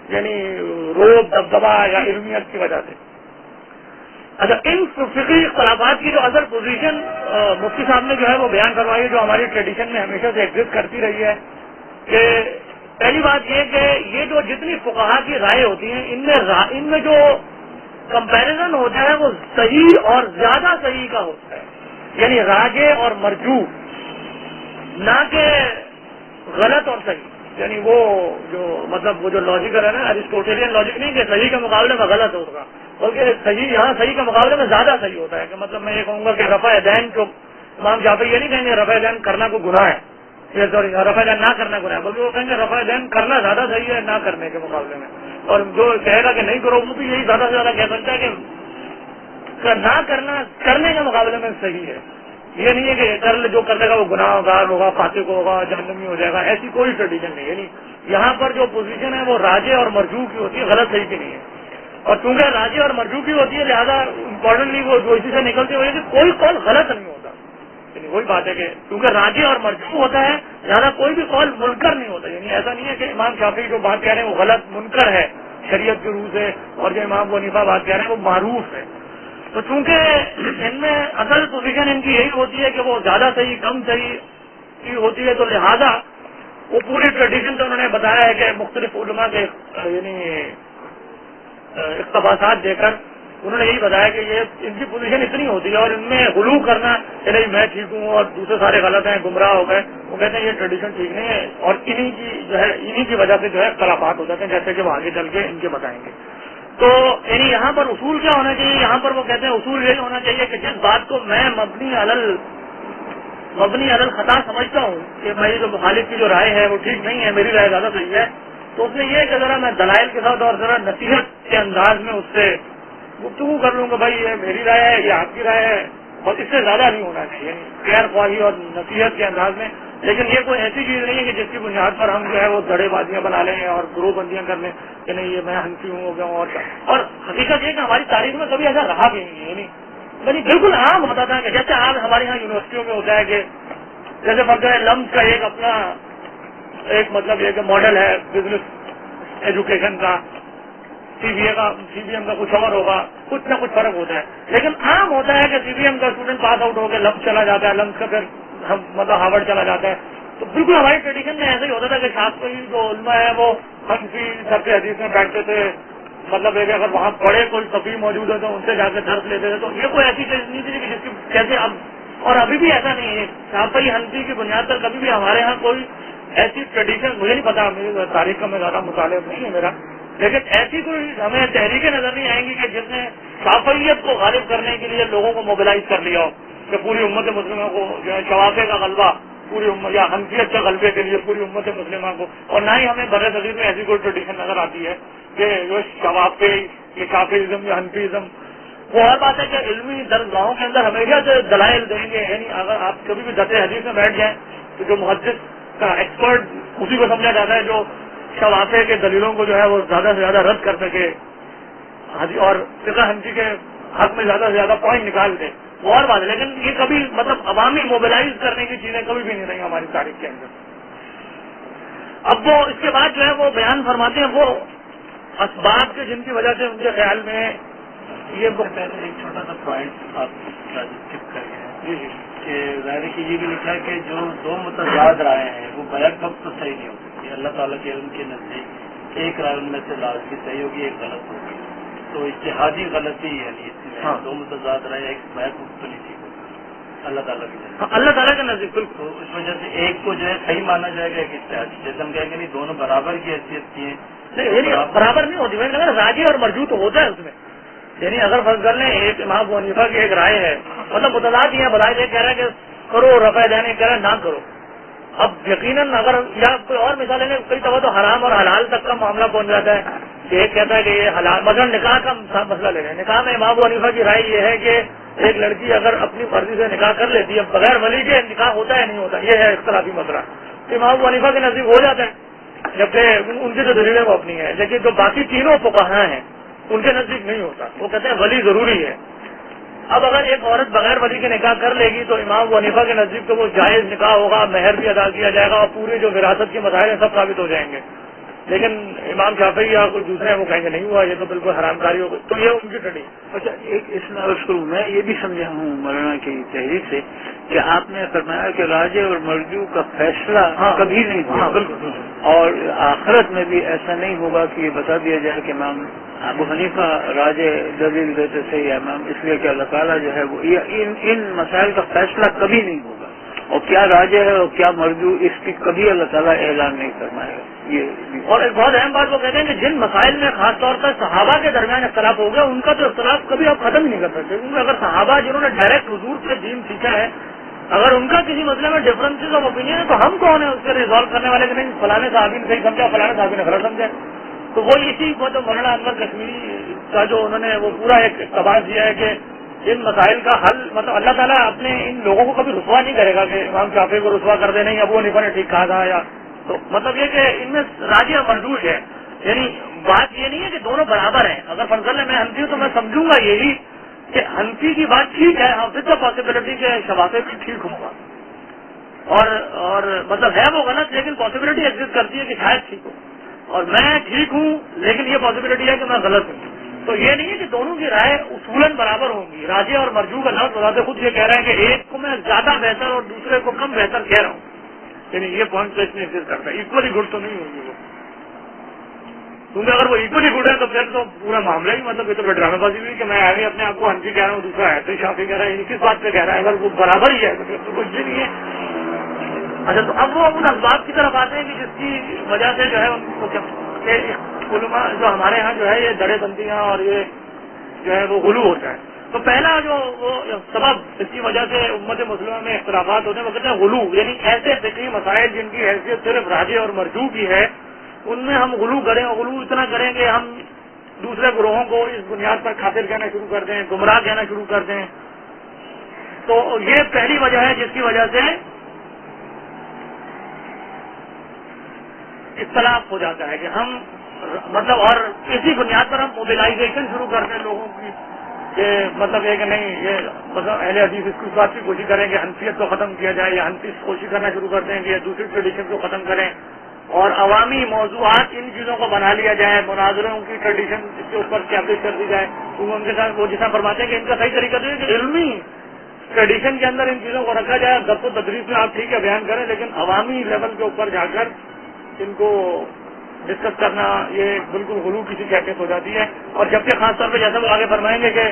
یعنی روب دبدبا یا علمیت کی وجہ سے. اچھا، ان فقہی اختلافات کی جو اصل پوزیشن مفتی صاحب نے جو ہے وہ بیان کروائی ہے، جو ہماری ٹریڈیشن میں ہمیشہ سے ایگزسٹ کرتی رہی ہے، کہ پہلی بات یہ کہ یہ جو جتنی فقہا کی رائے ہوتی ہیں ان میں جو کمپیریزن ہوتا ہے وہ صحیح اور زیادہ صحیح کا ہوتا ہے، یعنی راجح اور مرجوح، نہ کہ غلط اور صحیح. یعنی وہ جو مطلب وہ جو لاجیکل ہے نا، ایرسٹوٹیلین لاجک نہیں کہ صحیح کے مقابلے میں غلط ہوگا، بلکہ صحیح یہاں صحیح کے مقابلے میں زیادہ صحیح ہوتا ہے. کہ مطلب میں یہ کہوں گا کہ رفع دین جو امام شافعی یہ نہیں کہیں گے رفع دین کرنا کو گناہ ہے، سوری رفع دین نہ کرنا گناہ ہے، بلکہ وہ کہیں گے رفع دین کرنا زیادہ صحیح ہے نہ کرنے کے مقابلے میں. اور جو کہے گا کہ نہیں کرو وہ بھی یہی زیادہ سے زیادہ کہہ سکتا ہے کہ نہ کرنا کرنے کے مقابلے میں صحیح ہے. یہ نہیں ہے کہ جو کرنے کا وہ گناہ گار ہوگا، فاسق ہوگا، جہنمی ہو جائے گا، ایسی کوئی ٹریڈیشن نہیں. یعنی یہاں پر جو پوزیشن ہے وہ راجح اور مرجوح کی ہوتی ہے، غلط صحیح کی نہیں ہے. اور چونکہ راجح اور مرجوح کی ہوتی ہے لہذا امپورٹنٹلی وہ جو اسی سے نکلتی ہوئی ہے کہ کوئی قول غلط نہیں ہوتا. یعنی وہی بات ہے کہ کیونکہ راجح اور مرجوح ہوتا ہے لہذا کوئی بھی قول منکر نہیں ہوتا. یعنی ایسا نہیں ہے کہ امام شافعی جو بات کہہ رہے ہیں وہ غلط منکر ہے شریعت کے روح سے، اور جو امام ابو حنیفہ بات کہہ رہے ہیں وہ معروف ہے. تو چونکہ ان میں اصل پوزیشن ان کی یہی ہوتی ہے کہ وہ زیادہ صحیح کم صحیح کی ہوتی ہے، تو لہذا وہ پوری ٹریڈیشن تو انہوں نے بتایا ہے کہ مختلف علماء کے یعنی اقتباسات دے کر انہوں نے یہی بتایا کہ یہ ان کی پوزیشن اتنی ہوتی ہے اور ان میں غلو کرنا کہ نہیں میں ٹھیک ہوں اور دوسرے سارے غلط ہیں، گمراہ ہو گئے، وہ کہتے ہیں یہ ٹریڈیشن ٹھیک نہیں ہے. اور انہی کی وجہ سے جو ہے اختلافات ہو جاتے ہیں، جیسے کہ وہ آگے چل کے ان کے بتائیں گے. تو یعنی یہاں پر اصول کیا ہونا چاہیے؟ یہاں پر وہ کہتے ہیں اصول یہی ہونا چاہیے کہ جس بات کو میں مبنی علی خطا سمجھتا ہوں کہ میری جو مخالف کی جو رائے ہے وہ ٹھیک نہیں ہے، میری رائے زیادہ صحیح ہے، تو اس میں یہ کہ ذرا میں دلائل کے ساتھ اور ذرا نصیحت کے انداز میں اس سے گفتگو کر لوں کہ بھائی یہ میری رائے ہے، یہ آپ کی رائے ہے، اور اس سے زیادہ نہیں ہونا چاہیے. خیر خواہی اور نصیحت کے انداز میں. لیکن یہ کوئی ایسی چیز نہیں ہے کہ جس کی بنیاد پر ہم جو ہے وہ دڑے بازیاں بنا لیں اور گروہ بندیاں کر لیں کہ نہیں یہ میں حنفی ہوں ہو گیا ہوں. اور حقیقت یہ کہ ہماری تاریخ میں کبھی ایسا رہا بھی نہیں ہے. یعنی بالکل عام ہوتا تھا کہ جیسے آج ہمارے یہاں یونیورسٹیوں میں ہوتا ہے کہ جیسے فرض ہے لمس کا ایک اپنا ایک مطلب یہ کہ ماڈل ہے بزنس ایجوکیشن کا، سی بی ایم کا کچھ اور ہوگا، کچھ نہ کچھ فرق ہوتا ہے. لیکن عام ہوتا ہے کہ سی بی ایم کا اسٹوڈنٹ پاس آؤٹ ہو کے لمس چلا جاتا ہے، لمس کا پھر مطلب ہارورڈ چلا جاتا ہے. تو بالکل ہماری ٹریڈیشن میں ایسا ہی ہوتا تھا کہ شاستری جو علماء ہے وہ حنفی سب سے حدیث میں بیٹھتے تھے، مطلب ایک اگر وہاں بڑے کوئی صفی موجود ہے تو ان سے جا کے درس لیتے تھے. تو یہ کوئی ایسی چیز نہیں تھی کہ جس کی جیسے اب اور ابھی بھی ایسا نہیں ہے. شافعی حنفی کی بنیاد پر کبھی بھی ہمارے ہاں کوئی ایسی ٹریڈیشن مجھے نہیں پتا، میری تاریخ کا میں زیادہ مطالعہ نہیں ہے میرا، لیکن ایسی کوئی ہمیں تحریکیں نظر نہیں آئیں گی کہ جس نے شافعیت کو غالب کرنے کے لیے لوگوں کو موبلائز کر لیا ہو کہ پوری امت مسلمہ کو جو ہے شوافے کا غلبہ پوری امت یا حنفیت کے غلبے کے لیے پوری امت مسلمہ کو. اور نہ ہی ہمیں بر صغیر میں ایسی کوئی ٹریڈیشن نظر آتی ہے کہ جو شوافے یہ شافعیزم یا حنفیزم وہ اور بات ہے کہ علمی درسگاہوں کے اندر ہمیشہ سے دلائل دیں گے، یعنی اگر آپ کبھی بھی درس حدیث میں بیٹھ جائیں تو جو محدث کا ایکسپرٹ اسی کو سمجھا جاتا ہے جو شوافع کے دلیلوں کو جو ہے وہ زیادہ سے زیادہ رد کر سکے اور فقہ حنفی کے حق میں زیادہ سے زیادہ پوائنٹ نکال دے، وہ اور بات ہے. لیکن یہ کبھی مطلب عوامی موبلائز کرنے کی چیزیں کبھی بھی نہیں رہی ہماری تاریخ کے اندر. اب وہ اس کے بعد جو ہے وہ بیان فرماتے ہیں وہ اسباب کے جن کی وجہ سے ان کے خیال میں یہ پہلے ایک چھوٹا سا پوائنٹ آپ اسکپ کر گئے ہیں کہ ظاہر ہے کہ یہ بھی لکھا ہے کہ جو دو متضاد رائے ہیں وہ بیک وقت تو صحیح نہیں ہو سکتی. اللہ تعالیٰ کے علم کے نزدیک ایک رائے ان میں سے لازمی صحیح ہوگی، ایک غلط ہوگی. تو اجتہادی غلطی یعنی اس میں دو متضاد رائے ایک بیک وقت تو نہیں ٹھیک ہوگی اللہ تعالیٰ کے اللہ تعالیٰ کے نزدیک. تو اس وجہ سے ایک کو جو ہے صحیح مانا جائے گا ایک اجتہادی. جیسے ہم کہیں گے نہیں دونوں برابر کی حیثیت کی ہیں، برابر نہیں ہوتی. میں نے کہا راجی اور مرجو تو ہوتا ہے اس میں. یعنی اگر فرض کر لیں ایک امام ابو حنیفہ کی ایک رائے ہے، مطلب متضاد یہ ہے، بلائے یہ کہہ رہا ہے کہ کرو رفع دینے کہہ رہا ہے نہ کرو. اب یقیناً اگر یا کوئی اور مثالیں لیں کئی دفعہ تو حرام اور حلال تک کا معاملہ پہنچ جاتا ہے کہ ایک کہتا ہے کہ یہ حلال. مثلا نکاح کا مسئلہ لے رہے ہیں. نکاح میں امام ابو حنیفہ کی رائے یہ ہے کہ ایک لڑکی اگر اپنی مرضی سے نکاح کر لیتی ہے بغیر ولی کے نکاح ہوتا ہے نہیں ہوتا، یہ ہے اختلافی مسئلہ. تو امام ابو حنیفہ کے نزدیک ہو جاتا ہے جبکہ ان کی جو دلیلیں وہ اپنی ہیں. لیکن جو باقی تینوں فقہاء ہیں ان کے نزدیک نہیں ہوتا، وہ کہتے ہیں ولی ضروری ہے. اب اگر ایک عورت بغیر ولی کے نکاح کر لے گی تو امام ابو حنیفہ کے نزدیک تو وہ جائز نکاح ہوگا، مہر بھی ادا کیا جائے گا اور پورے جو وراثت کے مسائل ہیں سب ثابت ہو جائیں گے. لیکن امام شافعی یا کوئی دوسرے وہ کہیں گے نہیں ہوا، یہ تو بالکل حرام کاری ہو گئی. تو یہ ان کی ٹڈی. اچھا ایک اس میں شروع میں یہ بھی سمجھا ہوں مولانا کی تحریر سے کہ آپ نے فرمایا کہ راجے اور مرجو کا فیصلہ کبھی نہیں ہوگا. بالکل. اور آخرت میں بھی ایسا نہیں ہوگا کہ یہ بتا دیا جائے کہ امام ابو حنیفہ راجے دلیل دیتے تھے یا امام، اس لیے کہ اللہ تعالیٰ جو ہے وہ ان مسائل کا فیصلہ کبھی نہیں ہوگا. اور کیا راجے ہے اور کیا مرجو اس کی کبھی اللہ تعالیٰ اعلان نہیں فرمائے گا. یہ اور ایک بہت اہم بات وہ کہتے ہیں کہ جن مسائل میں خاص طور پر صحابہ کے درمیان اختلاف ہو گیا ان کا تو اختلاف کبھی آپ ختم ہی نہیں کر سکتے. کیونکہ اگر صحابہ جنہوں نے ڈائریکٹ حضور سے دین سیکھا ہے اگر ان کا کسی مسئلے میں ڈفرینسز آف اوپینین ہے تو ہم کون ہیں اس سے ریزالو کرنے والے کہ نہیں فلانے صحابی نے صحیح سمجھا فلانے صحابی نے غلط سمجھا. تو وہ اسی کو تو مولانا انور کشمیری کا جو انہوں نے وہ پورا ایک اقتباس دیا ہے کہ ان مسائل کا حل مطلب اللہ تعالیٰ اپنے ان لوگوں کو کبھی رسوا نہیں کرے گا کہ امام شافعی کو رسوا کر دے نہیں ابو حنیفہ نے ٹھیک کہا تھا یا تو مطلب یہ کہ ان میں راجی اور مرجوح ہے. یعنی بات یہ نہیں ہے کہ دونوں برابر ہیں. اگر فرض میں حنفی ہوں تو میں سمجھوں گا یہی کہ حنفی کی بات ٹھیک ہے، حافظ کا پاسبلٹی کہ شوافع بھی ٹھیک ہوگا اور مطلب ہے وہ غلط لیکن پاسبلٹی ایگزسٹ کرتی ہے کہ شاید ٹھیک ہو، اور میں ٹھیک ہوں لیکن یہ پاسبلٹی ہے کہ میں غلط ہوں. تو یہ نہیں ہے کہ دونوں کی رائے اصولاً برابر ہوں گی. راجے اور مرجو کا لفظ بتاتے خود یہ کہہ رہے ہیں کہ ایک کو میں زیادہ بہتر اور دوسرے کو کم بہتر کہہ رہا ہوں. یعنی یہ پوائنٹ تو اس میں ایگزسٹ کرتا ہے. ایکولی گڈ تو نہیں ہوگی وہ، کیونکہ اگر وہ ایکولی گڈ ہے تو پھر تو پورا معاملہ ہی مطلب یہ تو ڈرامے بازی ہوئی کہ میں آگے اپنے آپ کو حنفی کہہ رہا ہوں دوسرا ہے تو شافعی کہہ رہا ہے. کس بات پہ کہہ رہا ہے؟ اگر وہ برابر ہی ہے تو پھر تو کچھ بھی نہیں ہے. اچھا تو اب وہ ان اسباب کی طرف آتے ہیں کہ جس کی وجہ سے جو ہے ان کو علماء جو ہمارے ہاں جو ہے یہ دڑے بندیاں اور یہ جو ہے وہ غلو ہوتا ہے. تو پہلا جو وہ سبب اس کی وجہ سے امت مسلمہ میں اختلافات ہوتے ہیں وہ کہتے ہیں غلو، یعنی ایسے فقہی مسائل جن کی حیثیت صرف راجے اور مرجو کی ہے ان میں ہم غلو کریں اور غلو اتنا کریں کہ ہم دوسرے گروہوں کو اس بنیاد پر کافر کہنا شروع کر دیں، گمراہ کہنا شروع کر دیں. تو یہ پہلی وجہ ہے جس کی وجہ سے اختلاف ہو جاتا ہے کہ ہم مطلب اور اسی بنیاد پر ہم موبلائزیشن شروع کرتے ہیں لوگوں کی کہ مطلب یہ کہ نہیں یہ مطلب اہل حدیث اس کی بات کی کوشش کریں کہ حنفیت کو ختم کیا جائے یا حنفی کوشش کرنا شروع کرتے ہیں کہ دوسری ٹریڈیشن کو ختم کریں اور عوامی موضوعات ان چیزوں کو بنا لیا جائے، مناظروں کی ٹریڈیشن اس کے اوپر اسٹیبلش کر دی جائے. تو ان کے ساتھ وہ جس طرح فرماتے ہیں کہ ان کا صحیح طریقہ تو ہے کہ علمی ٹریڈیشن کے اندر ان چیزوں کو رکھا جائے. درس و تدریس میں آپ ٹھیک ہے بیان کریں لیکن عوامی لیول کے اوپر جا کر ان کو ڈسکس کرنا یہ بالکل غلو کی سی کیفیت ہو جاتی ہے. اور جبکہ خاص طور پہ جیسے وہ آگے فرمائیں گے کہ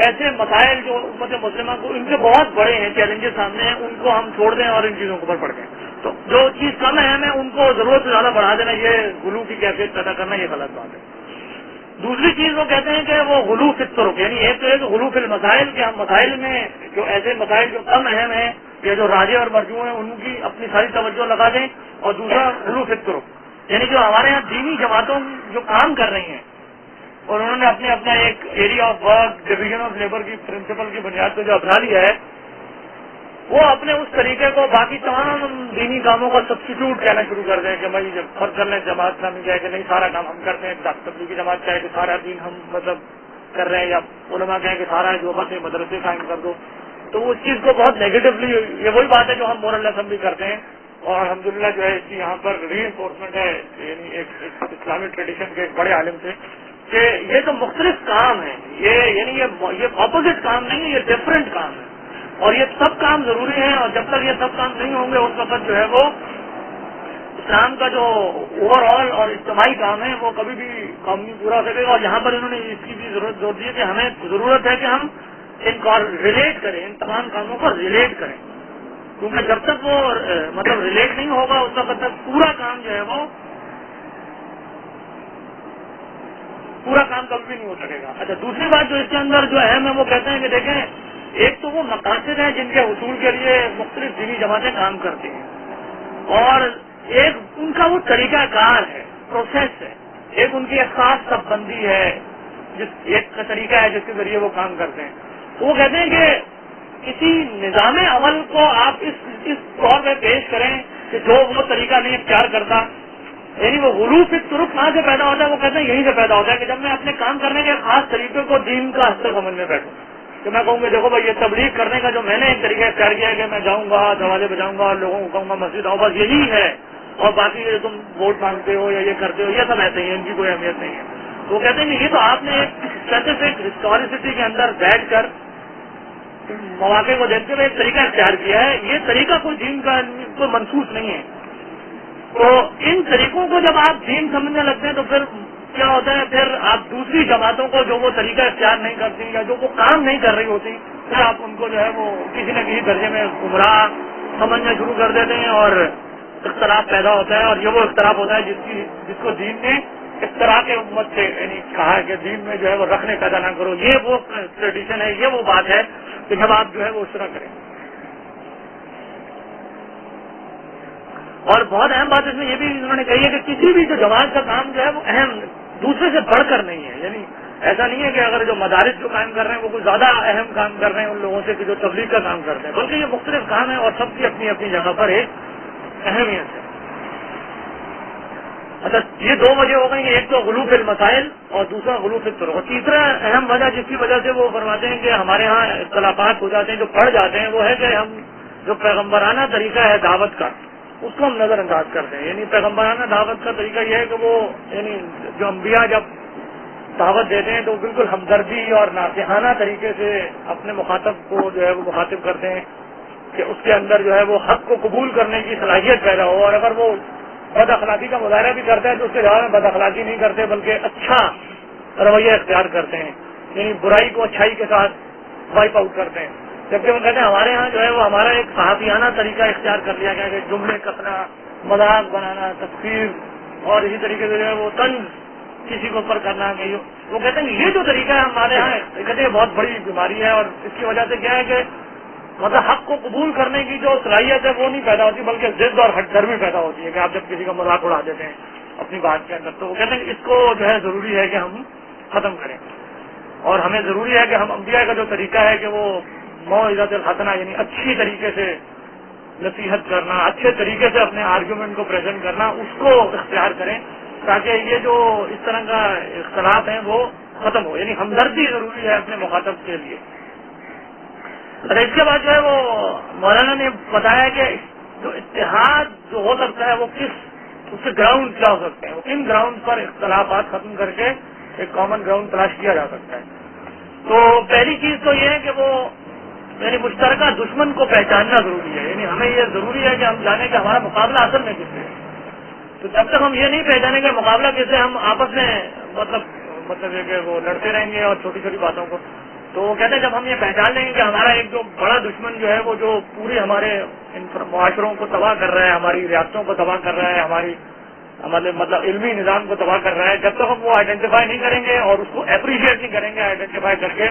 ایسے مسائل جو امت مسلمہ کو ان کے بہت بڑے ہیں چیلنجز سامنے ہیں ان کو ہم چھوڑ دیں اور ان چیزوں کے اوپر پڑھ دیں. تو جو چیز کم اہم ہے ان کو ضرورت سے زیادہ بڑھا دینا یہ غلو کی کیفیت پیدا کرنا یہ غلط بات ہے. دوسری چیز وہ کہتے ہیں کہ وہ غلو فی الطرق، یعنی ایک تو ہے کہ غلو فی المسائل کہ ہم مسائل میں جو ایسے مسائل جو کم اہم ہیں یا جو راجے اور مرجو ہیں ان کی اپنی ساری توجہ لگا دیں. اور دوسرا غلو فی الطرق یعنی جو ہمارے یہاں دینی جماعتوں جو کام کر رہی ہیں اور انہوں نے اپنا ایک area of work division of labour کی پرنسپل کی بنیاد پہ جو اپنا لیا ہے، وہ اپنے اس طریقے کو باقی تمام دینی کاموں کا سبسٹیٹیوٹ کہنا شروع کر دیں کہ بھائی جب فرض کر لیں جماعت نامی کہے کہ نہیں سارا کام ہم کرتے ہیں، تبلیغی جماعت کہے کہ سارا دین ہم مطلب کر رہے ہیں، یا علماء کہیں کہ سارا جو بس مدرسے قائم کر دو، تو اس چیز کو بہت نیگیٹولی، یہ وہی بات ہے جو ہم مورل ہم بھی کرتے ہیں، اور الحمدللہ جو ہے اس کی یہاں پر ری انفورسمنٹ ہے یعنی ایک اسلامی ٹریڈیشن کے ایک بڑے عالم سے کہ یہ تو مختلف کام ہیں، یہ اپوزٹ کام نہیں ہے، یہ ڈفرینٹ کام ہے، اور یہ سب کام ضروری ہیں، اور جب تک یہ سب کام نہیں ہوں گے اس وقت جو ہے وہ اسلام کا جو اوور آل اور اجتماعی کام ہے وہ کبھی بھی کام نہیں پورا ہو سکے گا۔ اور یہاں پر انہوں نے اس کی بھی زور دی ہے کہ ہمیں ضرورت ہے کہ ہم ان کو ریلیٹ کریں، ان تمام کاموں کو ریلیٹ کریں، کیونکہ جب تک وہ مطلب ریلیٹ نہیں ہوگا اس وقت تک پورا کام جو ہے وہ پورا کام کبھی بھی نہیں ہو سکے گا۔ اچھا، دوسری بات جو اس کے اندر جو اہم ہے وہ کہتے ہیں کہ دیکھیں، ایک تو وہ مقاصد ہیں جن کے حصول کے لیے مختلف دینی جماعتیں کام کرتی ہیں، اور ایک ان کا وہ طریقہ کار ہے، پروسیس ہے، ایک ان کی ایک خاص سب بندی ہے، ایک کا طریقہ ہے جس کے ذریعے وہ کام کرتے ہیں۔ تو وہ کہتے ہیں کہ کسی نظام عمل کو آپ اس طور پہ پیش کریں کہ جو وہ طریقہ نہیں اختیار کرتا، یعنی وہ غلو فی الطرق کہاں سے پیدا ہوتا ہے؟ وہ کہتے ہیں یہیں سے پیدا ہوتا ہے کہ جب میں اپنے کام کرنے کے خاص طریقے کو دین کا حصہ سمجھنے بیٹھوں، کہ میں کہوں گا دیکھو بھائی یہ تبلیغ کرنے کا جو میں نے ایک طریقہ اختیار کیا ہے کہ میں جاؤں گا دروازے بجاؤں گا اور لوگوں کو کہوں گا مسجد آؤ، بس یہی ہے، اور باقی یہ تم ووٹ مانگتے ہو یا یہ کرتے ہو یہ سب ایسے ہی ہے، ان کی کوئی اہمیت نہیں ہے۔ تو وہ کہتے ہیں کہ یہ تو آپ نے ایک اسپیسیفک ہسٹوریسٹی کے اندر بیٹھ کر مواقع کو دیکھتے ہوئے ایک طریقہ اختیار کیا ہے، یہ طریقہ کوئی دین کا کوئی منسوخ نہیں ہے۔ تو ان طریقوں کو جب آپ دین سمجھنے لگتے ہیں تو پھر کیا ہوتا ہے، پھر آپ دوسری جماعتوں کو جو وہ طریقہ اختیار نہیں کرتی یا جو وہ کام نہیں کر رہی ہوتی، پھر آپ ان کو جو ہے وہ کسی نہ کسی درجے میں گمراہ سمجھنا شروع کر دیتے ہیں، اور اختلاف پیدا ہوتا ہے، اور یہ وہ اختلاف ہوتا ہے جس کو دین نے اختلاف کے امت سے یعنی کہا ہے کہ دین میں جو ہے وہ رکھنے پیدا نہ کرو، یہ وہ ٹریڈیشن ہے، یہ وہ بات ہے کہ جب آپ جو ہے وہ اس طرح کریں۔ اور بہت اہم بات اس میں یہ بھی انہوں نے کہی ہے کہ کسی بھی جو جماعت کا کام جو ہے وہ اہم دوسرے سے بڑھ کر نہیں ہے، یعنی ایسا نہیں ہے کہ اگر جو مدارس جو قائم کر رہے ہیں وہ کوئی زیادہ اہم کام کر رہے ہیں ان لوگوں سے کہ جو تبلیغ کا کام کرتے ہیں، بلکہ یہ مختلف کام ہے اور سب کی اپنی اپنی جگہ پر ایک اہمیت ہے۔ اچھا، یہ دو وجہ ہو گئی، ایک تو غلو فی المسائل اور دوسرا غلو فی الطرق، اور تیسرا اہم وجہ جس کی وجہ سے وہ فرماتے ہیں کہ ہمارے ہاں اختلافات ہو جاتے ہیں جو بڑھ جاتے ہیں، وہ ہے کہ ہم جو پیغمبرانہ طریقہ ہے دعوت کا اس کو ہم نظر انداز کرتے ہیں۔ یعنی پیغمبرانہ دعوت کا طریقہ یہ ہے کہ وہ یعنی جو انبیاء جب دعوت دیتے ہیں تو بالکل ہمدردی اور ناصحانہ طریقے سے اپنے مخاطب کو جو ہے وہ مخاطب کرتے ہیں کہ اس کے اندر جو ہے وہ حق کو قبول کرنے کی صلاحیت پیدا ہو، اور اگر وہ بد اخلاقی کا مظاہرہ بھی کرتا ہے تو اس کے جواب میں بد اخلاقی نہیں کرتے بلکہ اچھا رویہ اختیار کرتے ہیں، یعنی برائی کو اچھائی کے ساتھ وائپ آؤٹ کرتے ہیں۔ جبکہ وہ کہتے ہیں ہمارے ہاں جو ہے وہ ہمارا ایک صحافیانہ طریقہ اختیار کر لیا گیا کہ جملے کسنا، مذاق بنانا، تفسیر، اور اسی طریقے سے جو ہے وہ طنز کسی کے اوپر کرنا۔ وہ کہتے ہیں یہ جو طریقہ ہے ہمارے یہاں کہتے ہیں بہت بڑی بیماری ہے، اور اس کی وجہ سے کیا ہے کہ مطلب حق کو قبول کرنے کی جو صلاحیت ہے وہ نہیں پیدا ہوتی بلکہ ضد اور ہٹ درمی پیدا ہوتی ہے کہ آپ جب کسی کا مذاق اڑا دیتے ہیں اپنی بات کے اندر، تو وہ کہتے ہیں کہ اس کو جو ہے ضروری ہے کہ ہم ختم کریں، اور ہمیں ضروری ہے کہ ہم انبیاء کا جو طریقہ ہے کہ وہ موعظۃ الحسنہ یعنی اچھی طریقے سے نصیحت کرنا، اچھے طریقے سے اپنے آرگیومنٹ کو پریزنٹ کرنا، اس کو اختیار کریں تاکہ یہ جو اس طرح کا اختلاف ہیں وہ ختم ہو، یعنی ہمدردی ضروری ہے اپنے مخاطب کے لیے۔ اور اس کے بعد جو ہے وہ مولانا نے بتایا کہ جو اتحاد جو ہو سکتا ہے وہ اس کے گراؤنڈ کیا ہو سکتے ہیں، وہ کن گراؤنڈ پر اختلافات ختم کر کے ایک کامن گراؤنڈ تلاش کیا جا سکتا ہے۔ تو پہلی چیز تو یہ ہے کہ وہ یعنی مشترکہ دشمن کو پہچاننا ضروری ہے، یعنی ہمیں یہ ضروری ہے کہ ہم جانیں کہ ہمارا مقابلہ اصل میں کس سے ہے۔ تو جب تک ہم یہ نہیں پہچانیں گے مقابلہ کس سے، ہم آپس میں مطلب یہ کہ وہ لڑتے رہیں گے اور چھوٹی چھوٹی باتوں کو۔ تو وہ کہتے ہیں جب ہم یہ پہچان لیں گے کہ ہمارا ایک جو بڑا دشمن جو ہے وہ جو پوری ہمارے معاشروں کو تباہ کر رہا ہے، ہماری ریاستوں کو تباہ کر رہا ہے، ہمارے مطلب علمی نظام کو تباہ کر رہا ہے، جب تک ہم وہ آئیڈینٹیفائی نہیں کریں گے اور اس کو اپریشیٹ نہیں کریں گے آئیڈینٹیفائی کر کے،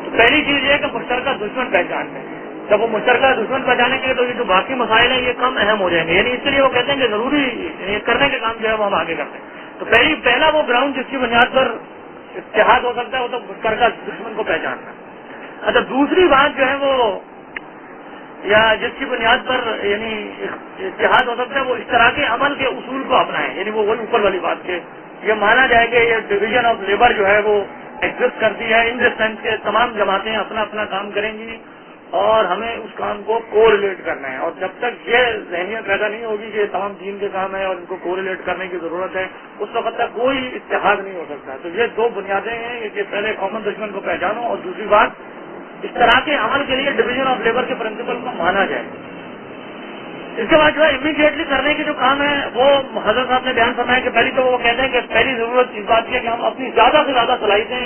تو پہلی چیز یہ ہے کہ مشترکہ دشمن پہچان لیں۔ جب وہ مشترکہ دشمن پہچانیں گے تو یہ جو باقی مسائل ہیں یہ کم اہم ہو جائیں گے، یعنی اس کے لیے وہ کہتے ہیں کہ ضروری یہ کرنے کے کام جو ہے وہ ہم آگے کرتے ہیں۔ تو پہلا وہ گراؤنڈ جس کی بنیاد پر اتحاد ہو سکتا ہے وہ تو مشترکہ دشمن کو پہچاننا. اچھا دوسری بات جو ہے وہ یا جس کی بنیاد پر یعنی اتحاد ہو سکتا ہے وہ اشتراک عمل کے اصول کو اپنائیں, یعنی وہ وہی اوپر والی بات کے یہ مانا جائے کہ یہ ڈویژن آف لیبر جو ہے وہ ایگزسٹ کرتی ہے ان دا سینس کے تمام جماعتیں اپنا اپنا کام کریں گی اور ہمیں اس کام کو کو ریلیٹ کرنا ہے. اور جب تک یہ ذہنیت پیدا نہیں ہوگی کہ یہ تمام دین کے کام ہے اور ان کو کو ریلیٹ کرنے کی ضرورت ہے, اس وقت تک کوئی اتحاد نہیں ہو سکتا. تو یہ دو بنیادیں ہیں کہ پہلے کامن دشمن کو پہچانو اور دوسری بات اشتراک عمل کے لیے ڈویژن آف لیبر کے پرنسپل کو مانا جائے. اس کے بعد جو ہے امیڈیٹلی کرنے کے جو کام ہے وہ حضرت صاحب نے بیان فرمایا کہ پہلی تو وہ کہتے ہیں کہ پہلی ضرورت اس بات کی ہے کہ ہم اپنی زیادہ سے زیادہ صلاحیتیں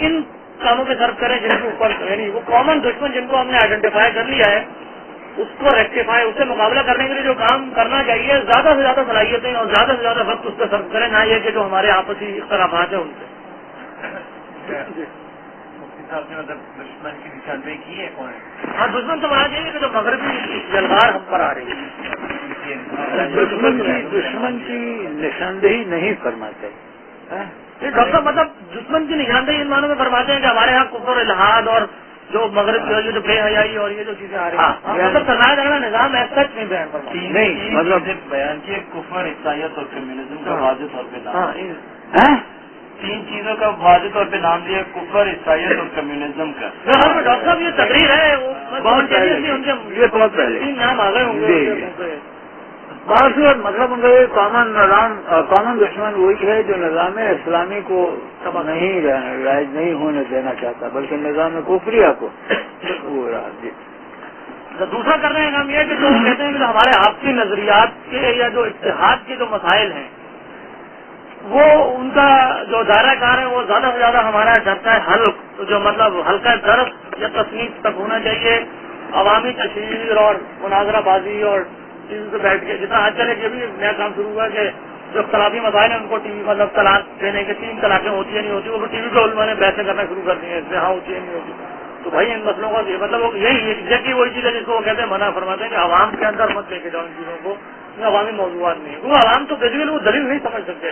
ان کاموں پہ صرف کریں جن کے اوپر یعنی وہ کامن دشمن جن کو ہم نے آئیڈینٹیفائی کر لیا ہے اس کو ریکٹیفائی اس سے مقابلہ کرنے کے لیے جو کام کرنا چاہیے زیادہ سے زیادہ صلاحیتیں اور زیادہ سے زیادہ وقت اس پہ صرف کریں, نہ یہ کہ جو ہمارے آپسی اختلافات ہیں ان سے. صاحب نے مطلب دشمن کی نشاندہی کی ہے کون ہے؟ ہاں دشمن تو بنا چاہیے کہ جو مغربی جلوار ہم پر آ رہی ہے دشمن کی نشاندہی نہیں کرنا چاہیے. ڈاکٹر مطلب دشمن کی نشاندہی ان معنوں میں فرماتے ہیں کہ ہمارے یہاں کفر الحاد اور جو مغرب جو جو بے حیائی اور یہ جو چیزیں آ رہی ہیں مطلب سرمایہ دارانہ نظام ایسا نہیں بیان فرماتے نہیں مطلب بیان کیے کفر عیسائیت اور کمیونزم کا واضح طور پہ نام تین چیزوں کا واضح طور پہ نام لیا کفر عیسائیت اور کمیونزم کا. ڈاکٹر صاحب یہ تقریر ہے یہ بہت پہلے تین نام آ گئے ہوں گے. بات مطلب ان کا یہ کامن نظام کامن دشمن وہی ہے جو نظام اسلامی کو نہیں رائج نہیں ہونے دینا چاہتا بلکہ نظام کفریہ کو وہ جی. دوسرا کرنے کا کام یہ ہے کہ جو کہتے ہیں کہ ہمارے آپسی نظریات کے یا جو اتحاد کے جو مسائل ہیں وہ ان کا جو دائرہ کار ہے وہ زیادہ سے زیادہ ہمارا چاہتا ہے حل جو مطلب ہلکا درس یا تصنیف تک ہونا چاہیے. عوامی تشہیر اور مناظرہ بازی اور ٹی وی پہ بیٹھ کے جتنا آج کل یہ بھی نیا کام شروع ہوا کہ جو اختلافی مسائل ہیں ان کو ٹی وی مطلب طلاق دینے کے 3 طلاقیں ہوتی ہیں نہیں ہوتی وہ ٹی وی پہ علماء نے بحثیں کرنا شروع کر دی ہیں اس سے ہاں ہوتی ہے نہیں ہوتی. تو بھائی ان مسئلوں کا مطلب یہی ایگزیکٹلی وہی چیز ہے جس کو وہ کہتے ہیں منع فرماتے ہیں کہ عوام کے اندر مت لے کے جاؤ ان چیزوں کو, عوامی موضوعات نہیں. وہ عوام تو بیسیکلی وہ دلیل نہیں سمجھ سکتے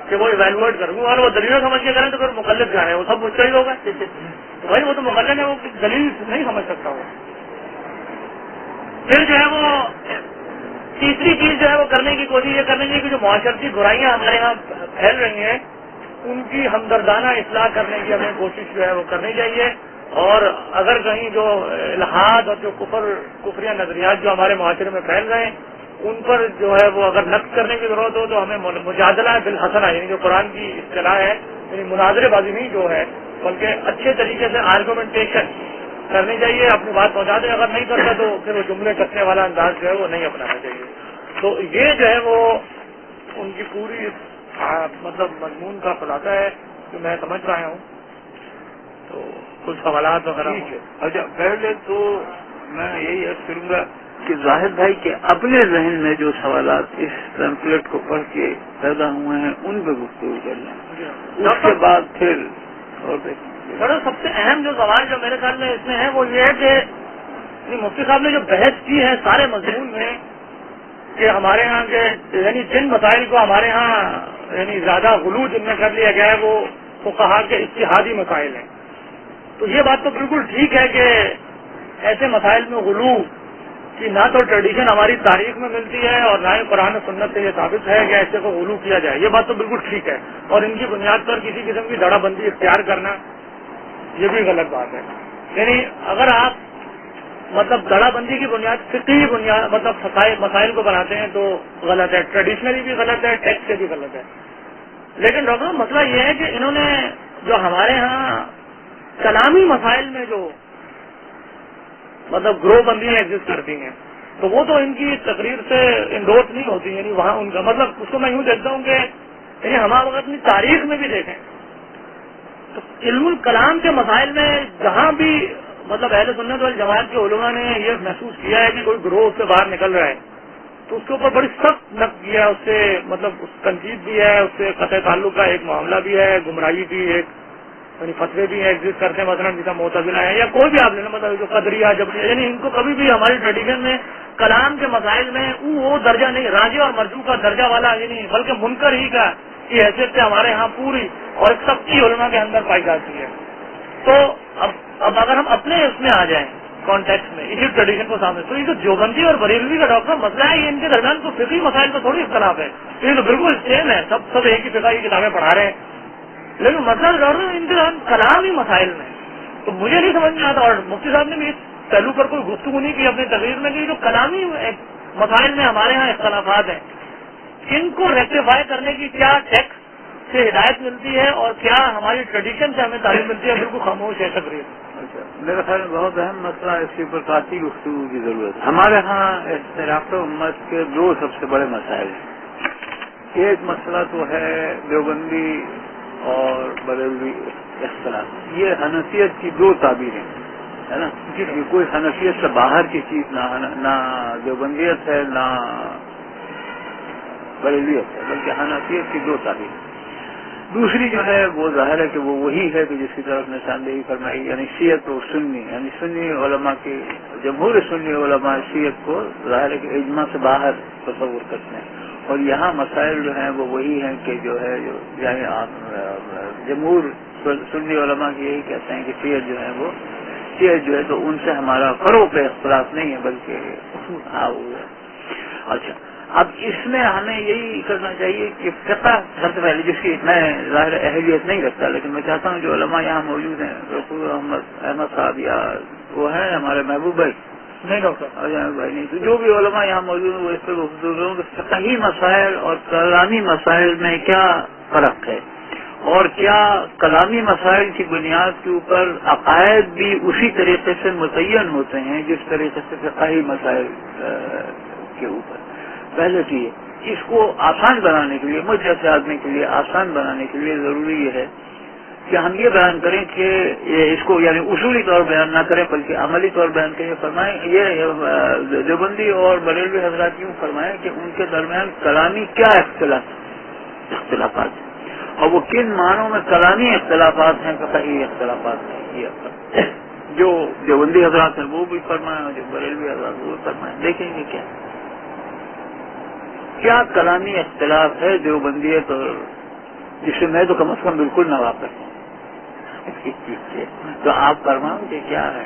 کہ وہ ایویلویٹ کروں اور وہ دلیلیں سمجھ کے کریں تو پھر مقلد کیا ہے وہ سب مجھ سے ہی ہوگا. تو بھائی وہ تو مقلد ہے وہ دلیل نہیں سمجھ سکتا وہ. پھر جو ہے وہ تیسری چیز جو ہے وہ کرنے کی کوشش یہ کرنی چاہیے کہ جو معاشرتی برائیاں ہمارے یہاں پھیل رہی ہیں ان کی ہمدردانہ اصلاح کرنے کی ہمیں کوشش جو ہے وہ کرنی چاہیے. اور اگر کہیں جو الحاد اور جو کفریہ نظریات جو ہمارے معاشرے میں پھیل رہے ہیں ان پر جو ہے وہ اگر نقد کرنے کی ضرورت ہو تو ہمیں مجادلہ بالحسنہ یعنی جو قرآن کی اصطلاح ہے یعنی مناظرے بازی نہیں جو ہے بلکہ اچھے طریقے سے آرگومنٹیشن کرنی چاہیے. اپنی بات پہنچا دیں, اگر نہیں کرتا تو پھر وہ جملے کٹنے والا انداز جو ہے وہ نہیں اپنانا چاہیے. تو یہ جو ہے وہ ان کی پوری مطلب مضمون کا خلاصہ ہے جو میں سمجھ رہا ہوں. تو کچھ سوالات وغیرہ. اچھا پہلے تو میں یہی عرض کروں گا کہ ظاہر بھائی کے اپنے ذہن میں جو سوالات اس پیمفلیٹ کو پڑھ کے پیدا ہوئے ہیں ان پہ گفتگو کر لیں, اس کے بعد پھر اور دیکھیں. سب سے اہم جو سوال جو میرے خیال میں اس میں ہے وہ یہ ہے کہ مفتی صاحب نے جو بحث کی ہے سارے مضمون میں کہ ہمارے یہاں کے یعنی جن مسائل کو ہمارے ہاں یعنی زیادہ غلو جن میں کر لیا گیا ہے وہ فقہا کے اجتہادی مسائل ہیں. تو یہ بات تو بالکل ٹھیک ہے کہ ایسے مسائل میں غلو کی نہ تو ٹریڈیشن ہماری تاریخ میں ملتی ہے اور نہ ہی قرآن و سنت سے یہ ثابت ہے کہ ایسے کو غلو کیا جائے. یہ بات تو بالکل ٹھیک ہے اور ان کی بنیاد پر کسی قسم کی دڑا بندی اختیار کرنا یہ بھی غلط بات ہے. یعنی اگر آپ مطلب دڑا بندی کی بنیاد فقہی بنیاد مطلب مسائل کو بناتے ہیں تو غلط ہے, ٹریڈیشنلی بھی غلط ہے, ٹیکسٹ سے بھی غلط ہے. لیکن ڈاکٹر مسئلہ یہ ہے کہ انہوں نے جو ہمارے ہاں کلامی مسائل میں جو مطلب گروہ بندیاں ایگزسٹ کرتی ہیں تو وہ تو ان کی تقریر سے انڈورس نہیں ہوتی. یعنی وہاں ان کا مطلب اس کو میں یوں دیکھتا ہوں کہ یعنی ہمارا وقت اپنی تاریخ میں بھی دیکھیں تو علم الکلام کے مسائل میں جہاں بھی مطلب اہل سنت والجماعت کے علماء نے یہ محسوس کیا ہے کہ کوئی گروہ اس سے باہر نکل رہا ہے تو اس کے اوپر بڑی سخت نقد کیا ہے, اس سے مطلب اس تنقید بھی ہے, اس سے قطع تعلق کا ایک معاملہ بھی ہے, گمراہی بھی ایک یعنی فتوے بھی ایگزسٹ کرتے ہیں مثلا جیسا معتزلہ ہے یا کوئی بھی آپ لینا مطلب جو قدریہ جبریہ یعنی ان کو کبھی بھی ہماری ٹریڈیشن میں کلام کے مسائل میں وہ درجہ نہیں راجع اور مرجوع کا درجہ والا یعنی بلکہ منکر ہی کا کی حیثیت سے ہمارے ہاں پوری اور ایک سچی علماء کے اندر پائی جاتی ہے. تو اب اگر ہم اپنے اس میں آ جائیں کانٹیکس میں اسی ٹریڈیشن کو سامنے، تو یہ جو دیوبندی اور بریلوی کا ڈاکٹر مسئلہ ہے، یہ ان کے درمیان تو فقہی مسائل کا تھوڑی اختلاف ہے، یہ تو بالکل سیم ہے، سب ایک ہی فقہ کی کتابیں پڑھا رہے ہیں. لیکن مسئلہ ڈاکٹر ان کے درمیان کلامی مسائل میں تو مجھے نہیں سمجھ میں آتا، اور مفتی صاحب نے بھی اس پہلو پر کوئی گفتگو نہیں کی اپنی تقریر میں کہ جو کلامی مسائل میں ہمارے ہاں اختلافات ہیں، ان کو ریکٹیفائی کرنے کی کیا ٹیکسٹ سے ہدایت ملتی ہے اور کیا ہماری ٹریڈیشن سے ہمیں تعلیم ملتی ہے. بالکل خاموش ہے تقریر. اچھا، میرا خیال میں بہت اہم مسئلہ ہے، اس کے اوپر کافی گفتگو کی ضرورت ہے. ہمارے ہاں اختلاف امت کے دو سب سے بڑے مسائل ہیں. ایک مسئلہ تو ہے دیوبندی اور بریلوی اختلاف، یہ حنفیت کی دو تعبیریں ہے نا، یہ کوئی حنفیت سے باہر کی چیز نہ دیوبندیت ہے نہ بریلویت ہے، بلکہ حنفیت کی دو تعبیریں. دوسری جو ہے وہ ظاہر ہے کہ وہ وہی ہے کہ جس کی طرف نشاندہی فرمائی، یعنی شیعت و سنی، یعنی سنی علماء کی جمہور سنی علماء شیعت کو ظاہر ہے کہ اجماع سے باہر تصور کرتے ہیں. اور یہاں مسائل جو ہیں وہ وہی ہیں کہ جو ہے یعنی جمہور سنی علماء کی یہی کہتے ہیں کہ شیعت جو ہے وہ شیعت جو ہے تو ان سے ہمارا فروغ پہ اختلاف نہیں ہے بلکہ اچھا. اب اس میں ہمیں یہی کرنا چاہیے کہ فقہ سب سے پہلے، جس کی میں ظاہر اہلیت نہیں رکھتا لیکن میں چاہتا ہوں جو علماء یہاں موجود ہیں، رسول احمد صاحب یا وہ ہیں ہمارے محبوب بھائی، نہیں ڈاکٹر بھائی نہیں، تو جو بھی علماء یہاں موجود ہیں وہ اس پہ گفتگو کروں کہ فقہی مسائل اور کلامی مسائل میں کیا فرق ہے، اور کیا کلامی مسائل کی بنیاد کے اوپر عقائد بھی اسی طریقے سے متعین ہوتے ہیں جس طریقے سے فقہی مسائل کے اوپر. پہلے تو اس کو آسان بنانے کے لیے، مجھ جیسے آدمی کے لیے آسان بنانے کے لیے ضروری یہ ہے کہ ہم یہ بیان کریں کہ اس کو یعنی اصولی طور بیان نہ کریں بلکہ عملی طور بیان کریں. فرمائیں یہ دیوبندی اور بریلوی حضرات یوں فرمائیں کہ ان کے درمیان کلامی کیا اختلافات ہیں اور وہ کن معنوں میں کلامی اختلافات ہیں، فقہی اختلافات ہیں. یہ جو دیوبندی حضرات ہیں وہ بھی فرمائیں اور جو بریلوی حضرات وہ بھی فرمائیں. دیکھیں گے کیا کلامی اختلاف ہے دیوبندیت اور جس سے میں تو کم از کم بالکل نہ واقف ہوں. تو آپ فرماؤ کہ کیا ہے.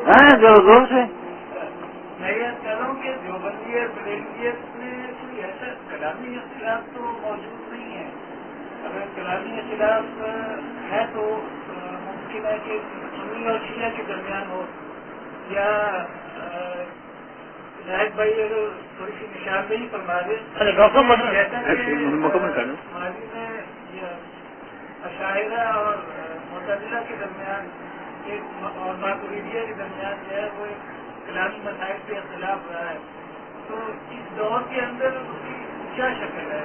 ہاں زور سے میں یہ کہہ رہا ہوں کہ دیوبندیت بریلویت میں کوئی ایسا کلامی اختلاف تو موجود نہیں ہے. اگر کلامی اختلاف ہے تو ممکن ہے کہ سنی اور شیعہ کے درمیان ہو، یا زاہد بھائی اگر تھوڑی سی نشاندہی فرما دیں. مکمل کروں ماضی میں اشاعرہ اور معتزلہ کے درمیان اور ماتریدیہ کے درمیان جو ہے وہ ایک کلامی مسائل پہ اختلاف رہا ہے. تو اس دور کے اندر اس کی کیا شکل ہے؟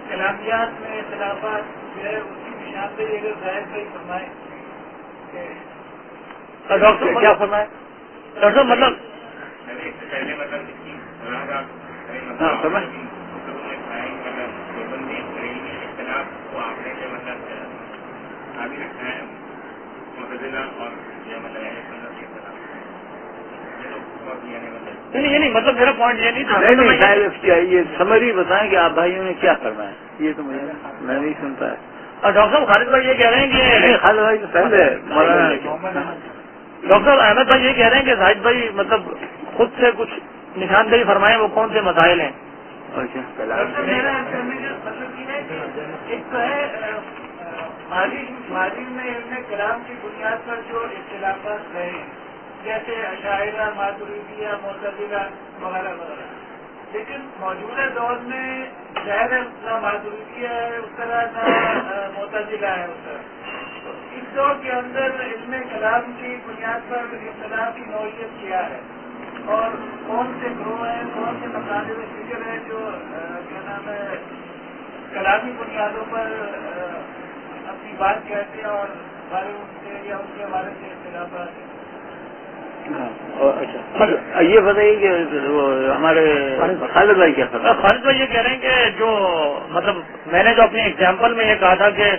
کلامیات میں اختلافات جو ہے اس کی نشاندہی اگر زاہد بھائی فرمائیں. ڈاکٹر کیا فرمائے ڈاکٹر مطلب پہلے ہاں فرمائیں. اختلاف کو آپ نے جو مطلب آگے رکھا ہے معتزلہ اور یہ نہیں مطلب میرا پوائنٹ یہ نہیں تھا. نہیں یہ سمری بتائیں کہ آپ بھائیوں نے کیا فرمایا. یہ تو میں نہیں سنتا ہے. اور ڈاکٹر صاحب خالد بھائی یہ کہہ رہے ہیں کہ خالد بھائی تو پہلے ڈاکٹر احمد بھائی یہ کہہ رہے ہیں کہ زاہد بھائی مطلب خود سے کچھ نشاندہی فرمائیں وہ کون سے مسائل ہیں. میرا کرنے کا مطلب یہ ہے کہ ایک تو ہے ماضی میں علم کلام کی بنیاد پر جو اختلافات رہے جیسے اشاعرہ ماتریدیہ معتزلہ وغیرہ وغیرہ، لیکن موجودہ دور میں ظاہر ہے نہ ماتریدیہ ہے اس طرح نہ معتزلہ ہے اس طرح. اس دور کے اندر علم کلام کی بنیاد پر اختلاف کی نوعیت کیا ہے اور کون سے گروہ ہیں، کون سے مقاصد فکر ہیں جو کیا نام ہے کلامی بنیادوں پر اپنی بات کہتے ہیں اور ہمارے ان سے یا ان کے حوالے سے اختلافات ہیں. اچھا یہ بتائیے کہ ہمارے خالد بھائی کیا کرنا. خالد بھائی یہ کہہ رہے ہیں کہ جو مطلب میں نے جو اپنی ایگزامپل میں یہ کہا تھا کہ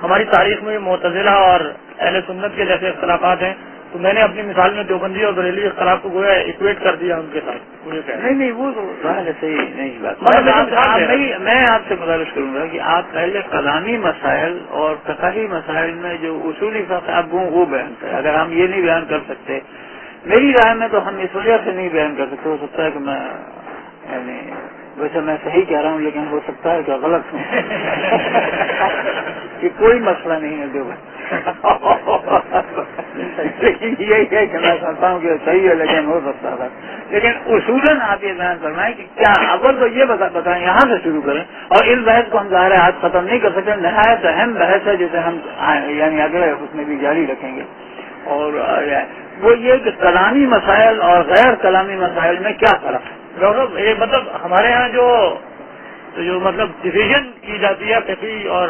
ہماری تاریخ میں معتزلہ اور اہل سنت کے جیسے اختلافات ہیں تو میں نے اپنی مثال میں دیوبندی اور بریلوی اختلاف کو گویا ایکویٹ کر دیا ان کے ساتھ. نہیں وہ تو ظاہر صحیح نہیں بات. میں آپ سے گزارش کروں گا کہ آپ پہلے کلامی مسائل اور فقہی مسائل میں جو اصولی فقہ آپ وہ بیان کریں. اگر ہم یہ نہیں بیان کر سکتے میری رائے میں تو ہم اس وجہ سے نہیں بیان کر سکتے. ہو سکتا ہے کہ میں یعنی ویسے میں صحیح کہہ رہا ہوں لیکن ہو سکتا ہے کہ غلط ہوں کہ کوئی مسئلہ نہیں ہے دیوبند. لیکن یہی ہے کہ میں سمجھتا ہوں کہ صحیح ہے لیکن ہو سکتا تھا. لیکن اصولاً آپ یہ بیان فرمائیں کہ کیا اول تو یہ بتائیں یہاں سے شروع کریں. اور اس بحث کو ہم ظاہر ہے آج ختم نہیں کر سکتے. نہایت اہم بحث ہے جسے ہم یعنی اگلے اس میں بھی جاری رکھیں گے. اور وہ یہ کہ کلامی مسائل اور غیر کلامی مسائل میں کیا فرق ہے. ڈاکٹر یہ مطلب ہمارے ہاں جو مطلب ڈویژن کی جاتی ہے فقہی اور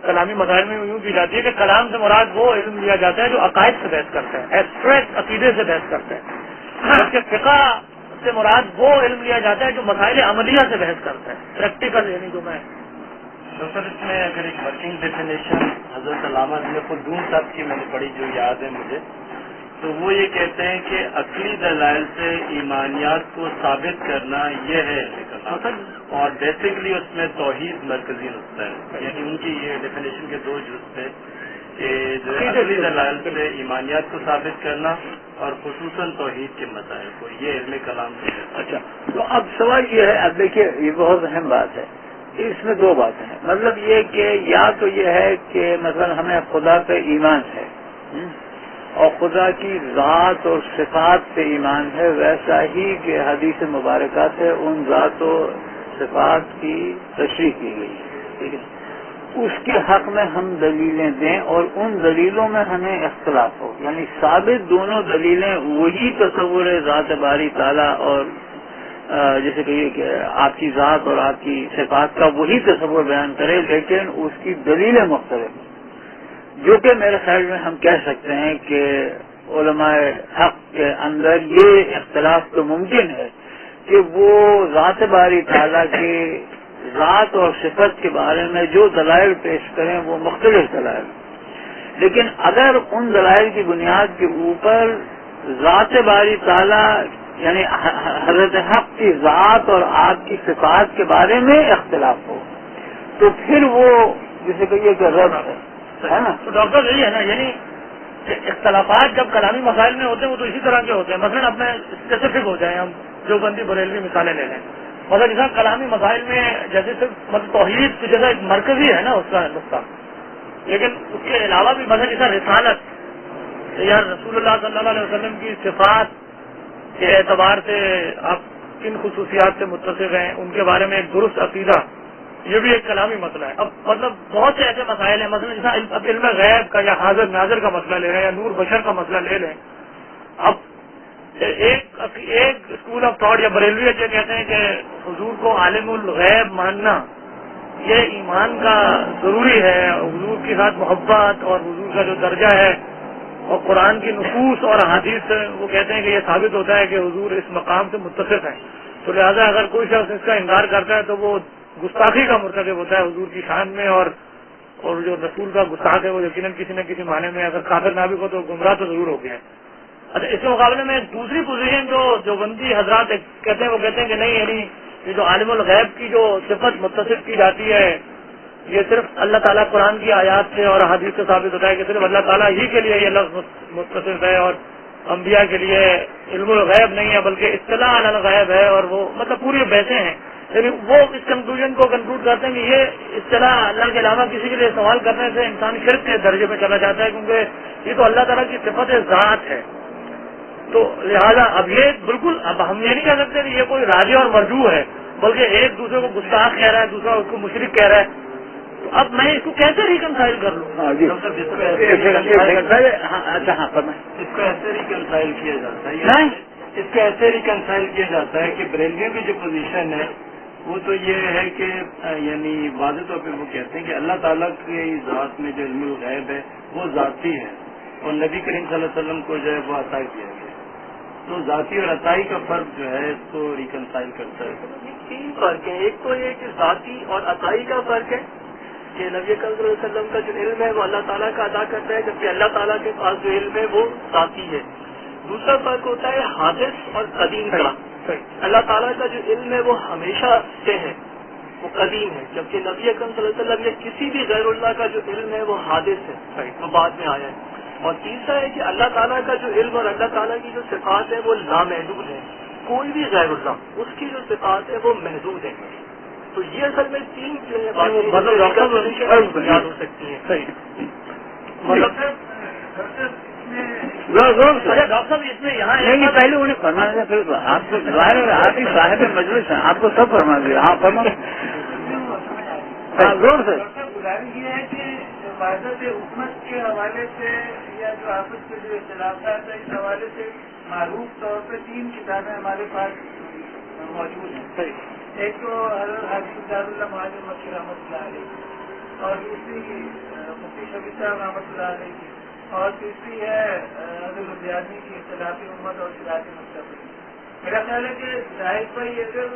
کلامی مسائل میں یوں کی جاتی ہے کہ کلام سے مراد وہ علم لیا جاتا ہے جو عقائد سے بحث کرتا ہے, ایبسٹریکٹ عقیدے سے بحث کرتا ہے. جبکہ فقہ سے مراد وہ علم لیا جاتا ہے جو مسائل عملیہ سے بحث کرتا ہے, پریکٹیکل. یعنی جو میں ڈاکٹر اس میں اگر ایک ورکنگ ڈیفینیشن حضرت علامہ خلدون صاحب کی میں نے پڑھی جو یاد ہے مجھے, تو وہ یہ کہتے ہیں کہ عقلی دلائل سے ایمانیات کو ثابت کرنا یہ ہے اور بیسکلی اس میں توحید مرکزی نقطہ ہے. یعنی ان کی یہ ڈیفینیشن کے دو جز تھے کہ جو عقلی دلائل سے ایمانیات کو ثابت کرنا اور خصوصاً توحید کے مسائل کو, یہ علم کلام سے ہے. اچھا تو اب سوال یہ ہے, اب دیکھیے یہ بہت اہم بات ہے. اس میں دو باتیں ہیں. مطلب یہ کہ یا تو یہ ہے کہ مثلا ہمیں خدا پہ ایمان ہے اور خدا کی ذات اور صفات پہ ایمان ہے, ویسا ہی کہ حدیث مبارکہ سے ان ذات و صفات کی تشریح کی گئی ہے. ٹھیک ہے, اس کے حق میں ہم دلیلیں دیں اور ان دلیلوں میں ہمیں اختلاف ہو. یعنی ثابت دونوں دلیلیں وہی تصور ذات باری تعالیٰ اور جیسے کہیے کہ آپ کی ذات اور آپ کی صفات کا وہی تصور بیان کرے لیکن اس کی دلیلیں مختلف, جو کہ میرے خیال میں ہم کہہ سکتے ہیں کہ علماء حق کے اندر یہ اختلاف تو ممکن ہے کہ وہ ذات باری تعالیٰ کی ذات اور صفت کے بارے میں جو دلائل پیش کریں وہ مختلف دلائل, لیکن اگر ان دلائل کی بنیاد کے اوپر ذات باری تعالیٰ یعنی حضرت حق کی ذات اور آپ کی صفات کے بارے میں اختلاف ہو تو پھر وہ جسے کہیے کہ رد ہے نا. تو ڈاکٹر یہی ہے نا, یعنی اختلافات جب کلامی مسائل میں ہوتے ہیں وہ تو اسی طرح کے ہوتے ہیں. مثلا اب میں اسپیسیفک ہو جائیں, ہم دیوبندی بریلوی مثالیں لے لیں. مگر جیسا کلامی مسائل میں جیسے صرف مطلب توحید جیسا ایک مرکزی ہے نا اس کا نقطہ, لیکن اس کے علاوہ بھی مثلا جیسا رسالت یا رسول اللہ صلی اللہ علیہ وسلم کی صفات کے اعتبار سے آپ کن خصوصیات سے متصف ہیں, ان کے بارے میں ایک درست عقیدہ, یہ بھی ایک کلامی مسئلہ ہے. اب مطلب بہت سے ایسے مسائل ہیں, مثلا جیسا اب علم غیب کا یا حاضر ناظر کا مسئلہ لے رہے ہیں یا نور بشر کا مسئلہ لے لیں. اب ایک اسکول آف تھاٹ یا بریلوی یہ کہتے ہیں کہ حضور کو عالم الغیب ماننا یہ ایمان کا ضروری ہے, حضور کے ساتھ محبت اور حضور کا جو درجہ ہے اور قرآن کی نصوص اور احادیث سے وہ کہتے ہیں کہ یہ ثابت ہوتا ہے کہ حضور اس مقام سے متصف ہیں. تو لہذا اگر کوئی شخص اس کا انکار کرتا ہے تو وہ گستاخی کا مرتکب ہوتا ہے حضور کی شان میں, اور جو رسول کا گستاخ ہے وہ یقیناً کسی نہ کسی معنی میں اگر کافر نہ بھی ہو تو گمراہ تو ضرور ہو گیا ہے. اچھا, اس کے مقابلے میں ایک دوسری پوزیشن جو بندی حضرات کہتے ہیں وہ کہتے ہیں کہ نہیں, یعنی یہ جو عالم الغیب کی جو صفت متصف کی جاتی ہے یہ صرف اللہ تعالیٰ قرآن کی آیات سے اور احادیث سے ثابت ہوتا ہے کہ صرف اللہ تعالیٰ ہی کے لیے یہ لفظ متصف ہے اور انبیاء کے لیے علم الغیب نہیں ہے بلکہ اطلاع علی الغیب ہے. اور وہ مطلب پوری بحثیں ہیں, لیکن وہ اس کنکلوژن کو کنکلوڈ کرتے ہیں کہ یہ اطلاع اللہ کے علاوہ کسی کے لیے استعمال کرنے سے انسان شرک کے درجے میں چلا جاتا ہے, کیونکہ یہ تو اللہ تعالیٰ کی صفت ذات ہے. تو لہذا اب یہ بالکل اب ہم یہ نہیں کہہ سکتے کہ یہ کوئی راجی اور مرجوع ہے بلکہ ایک دوسرے کو گستاخ کہہ رہا ہے, دوسرا اس کو مشرک کہہ رہا ہے. تو اب میں اس کو کیسے ریکنسائل کر لوں؟ اس کو ایسے ریکنسائل کیا جاتا ہے, اس کو ایسے ریکنسائل کیا جاتا ہے کہ بریلوی کی جو پوزیشن ہے وہ تو یہ ہے کہ یعنی واضح طور پہ وہ کہتے ہیں کہ اللہ تعالیٰ کی ذات میں جو علم الغیب ہے وہ ذاتی ہے اور نبی کریم صلی اللہ علیہ وسلم کو جو ہے وہ عطا کیا گیا. تو ذاتی اور عطائی کا فرق جو ہے اس کو ریکنسائل کرتا ہے. تین فرق ہیں, ایک تو یہ کہ ذاتی اور عطائی کا فرق ہے, کہ نبی اکرم صلی اللہ علیہ وسلم کا جو علم ہے وہ اللہ تعالیٰ کا ادا کرتا ہے، جبکہ اللہ تعالیٰ کے پاس جو علم ہے وہ ذاتی ہے. دوسرا فرق ہوتا ہے حادث اور قدیم کا. اللہ تعالیٰ کا جو علم ہے وہ ہمیشہ سے ہے، وہ قدیم ہے، جبکہ نبی اکرم صلی اللہ علیہ وسلم یا کسی بھی غیر اللہ کا جو علم ہے وہ حادث ہے، وہ بعد میں آیا ہے. اور تیسرا ہے کہ اللہ تعالیٰ کا جو علم اور اللہ تعالیٰ کی جو صفات ہے وہ لامحدود ہے. کوئی بھی غیر اللہ اس کی جو صفات ہے وہ محدود ہے. تو یہ اصل میں تین جو ہے یاد ہو سکتی ہیں. ڈاکٹر صاحب اس میں یہاں پہلے انہیں فرما دیا، پھر آپ کو آپ ہی صاحب مجلس ہیں، آپ کو سب فرما دیا. ہاں فرما زور سے. گزارش یہ ہے کہ وحدت حکومت کے حوالے سے یا جو آپس کے جو اختلافات ہیں اس حوالے سے معروف طور پہ تین کتابیں ہمارے پاس موجود ہیں. ایک تو حضرت حافظ اللہ مہاجر مکی رحمۃ اللہ علیہ، اور دوسری مفتی شفیع صاحب رحمۃ اللہ علیہ کی، اور تیسری ہے حضرت لدھیانوی کی اختلافی امت اور صراط مستقیم. میرا خیال ہے کہ ظاہر بھائی اگر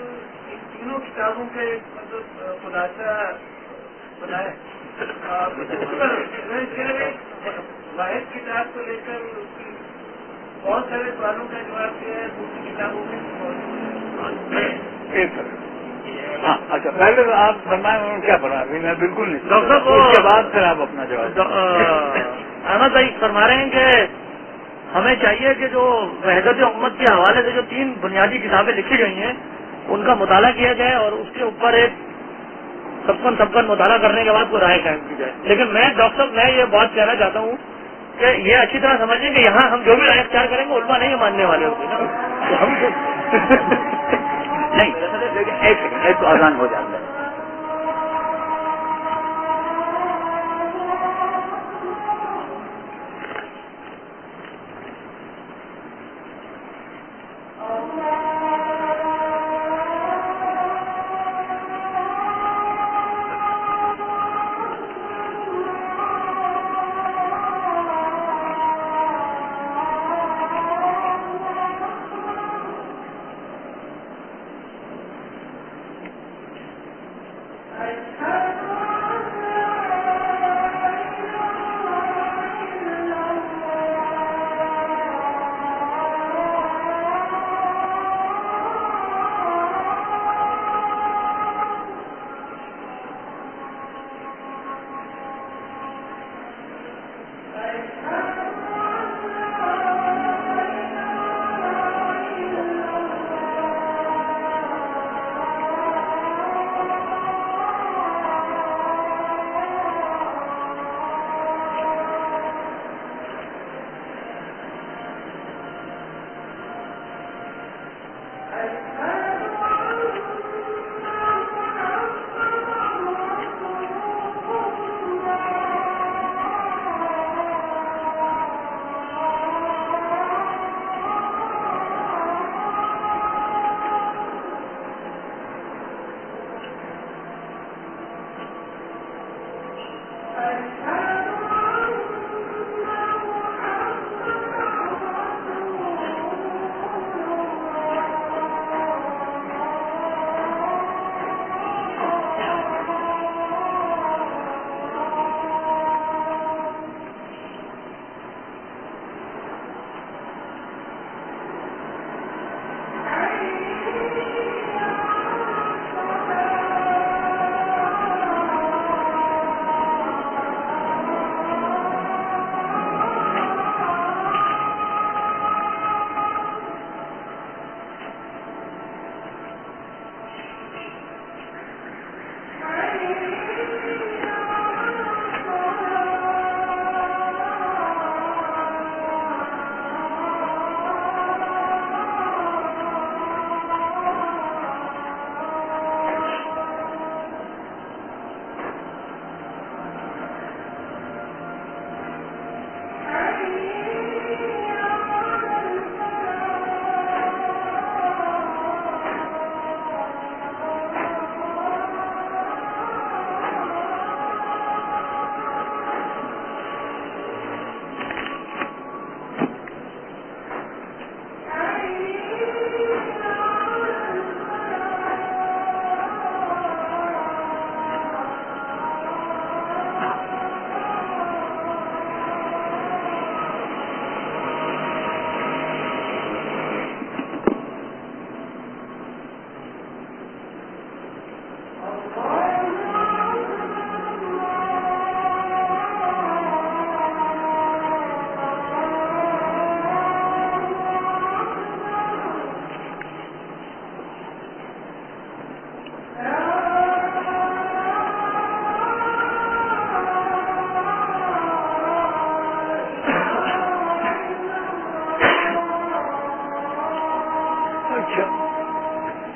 ان تینوں کتابوں کا ایک مطلب خلاصہ بنائے واحد کتاب کو لے کر اس کی بہت سارے سوالوں کا جواب دیا ہے، دوسری کتابوں میں موجود ہے. ہاں اچھا پہلے آپ فرمائیں کیا فرمائیں؟ میں بالکل نہیں. ڈاکٹر صاحب اس کے بعد پھر آپ اپنا جواب. احمد بھائی فرما رہے ہیں کہ ہمیں چاہیے کہ جو وحدت امت کے حوالے سے جو تین بنیادی کتابیں لکھی گئی ہیں ان کا مطالعہ کیا جائے اور اس کے اوپر ایک سب کن مطالعہ کرنے کے بعد کوئی رائے قائم کی جائے. لیکن میں ڈاکٹر صاحب میں یہ بات کہنا چاہتا ہوں کہ یہ اچھی طرح سمجھیں کہ یہاں ہم جو بھی رائے اختیار کریں گے علماء نہیں ماننے والے ہوتے نا، تو ہم نہیں لیکن ایک سیکنڈ ایک تو آسان ہو جاتا ہے.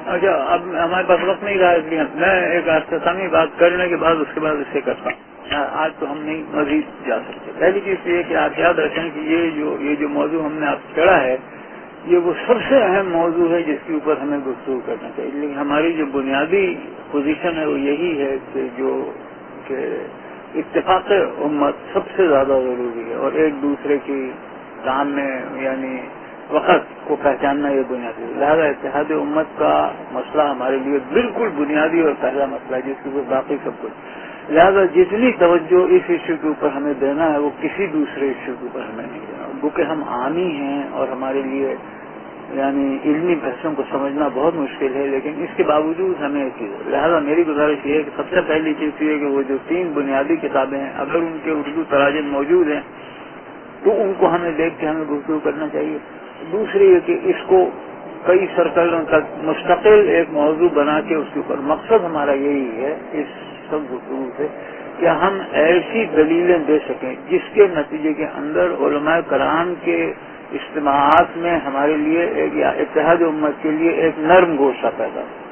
اچھا اب ہمارے پاس وقت نہیں رہا، اس لیے میں ایک اختتامی بات کرنے کے بعد اس کے بعد اسے کرتا ہوں۔ آج تو ہم نہیں مزید جا سکتے۔ پہلی چیز یہ کہ آپ یاد رکھیں کہ یہ جو موضوع ہم نے آپ چڑھا ہے یہ وہ سب سے اہم موضوع ہے جس کے اوپر ہمیں گفتگو کرنا چاہیے، لیکن ہماری جو بنیادی پوزیشن ہے وہ یہی ہے کہ اتفاق امت سب سے زیادہ ضروری ہے، اور ایک دوسرے کی سامنے یعنی وقت کو پہچاننا یہ بنیادی ہے۔ لہٰذا اتحاد امت کا مسئلہ ہمارے لیے بالکل بنیادی اور پہلا مسئلہ ہے جس کے اوپر باقی سب کچھ، لہٰذا جتنی توجہ اس ایشو کے اوپر ہمیں دینا ہے وہ کسی دوسرے ایشو کے اوپر ہمیں نہیں دینا، کیونکہ ہم عامی ہیں اور ہمارے لیے یعنی علمی بحثوں کو سمجھنا بہت مشکل ہے، لیکن اس کے باوجود ہمیں ایک چیز ہے۔ لہٰذا میری گزارش یہ ہے کہ سب سے پہلی چیز یہ ہے کہ وہ جو 3 بنیادی کتابیں ہیں اگر ان کے اردو تراجم موجود ہیں تو ان کو ہمیں دیکھ کے ہمیں گفتگو کرنا چاہیے۔ دوسری یہ کہ اس کو کئی سرکلوں تک مستقل ایک موضوع بنا کے اس کے اوپر مقصد ہمارا یہی ہے اس سب گفتگو سے کہ ہم ایسی دلیلیں دے سکیں جس کے نتیجے کے اندر علماء کرام کے اجتماعات میں ہمارے لیے ایک یا اتحاد امت کے لیے ایک نرم گوشہ پیدا ہو۔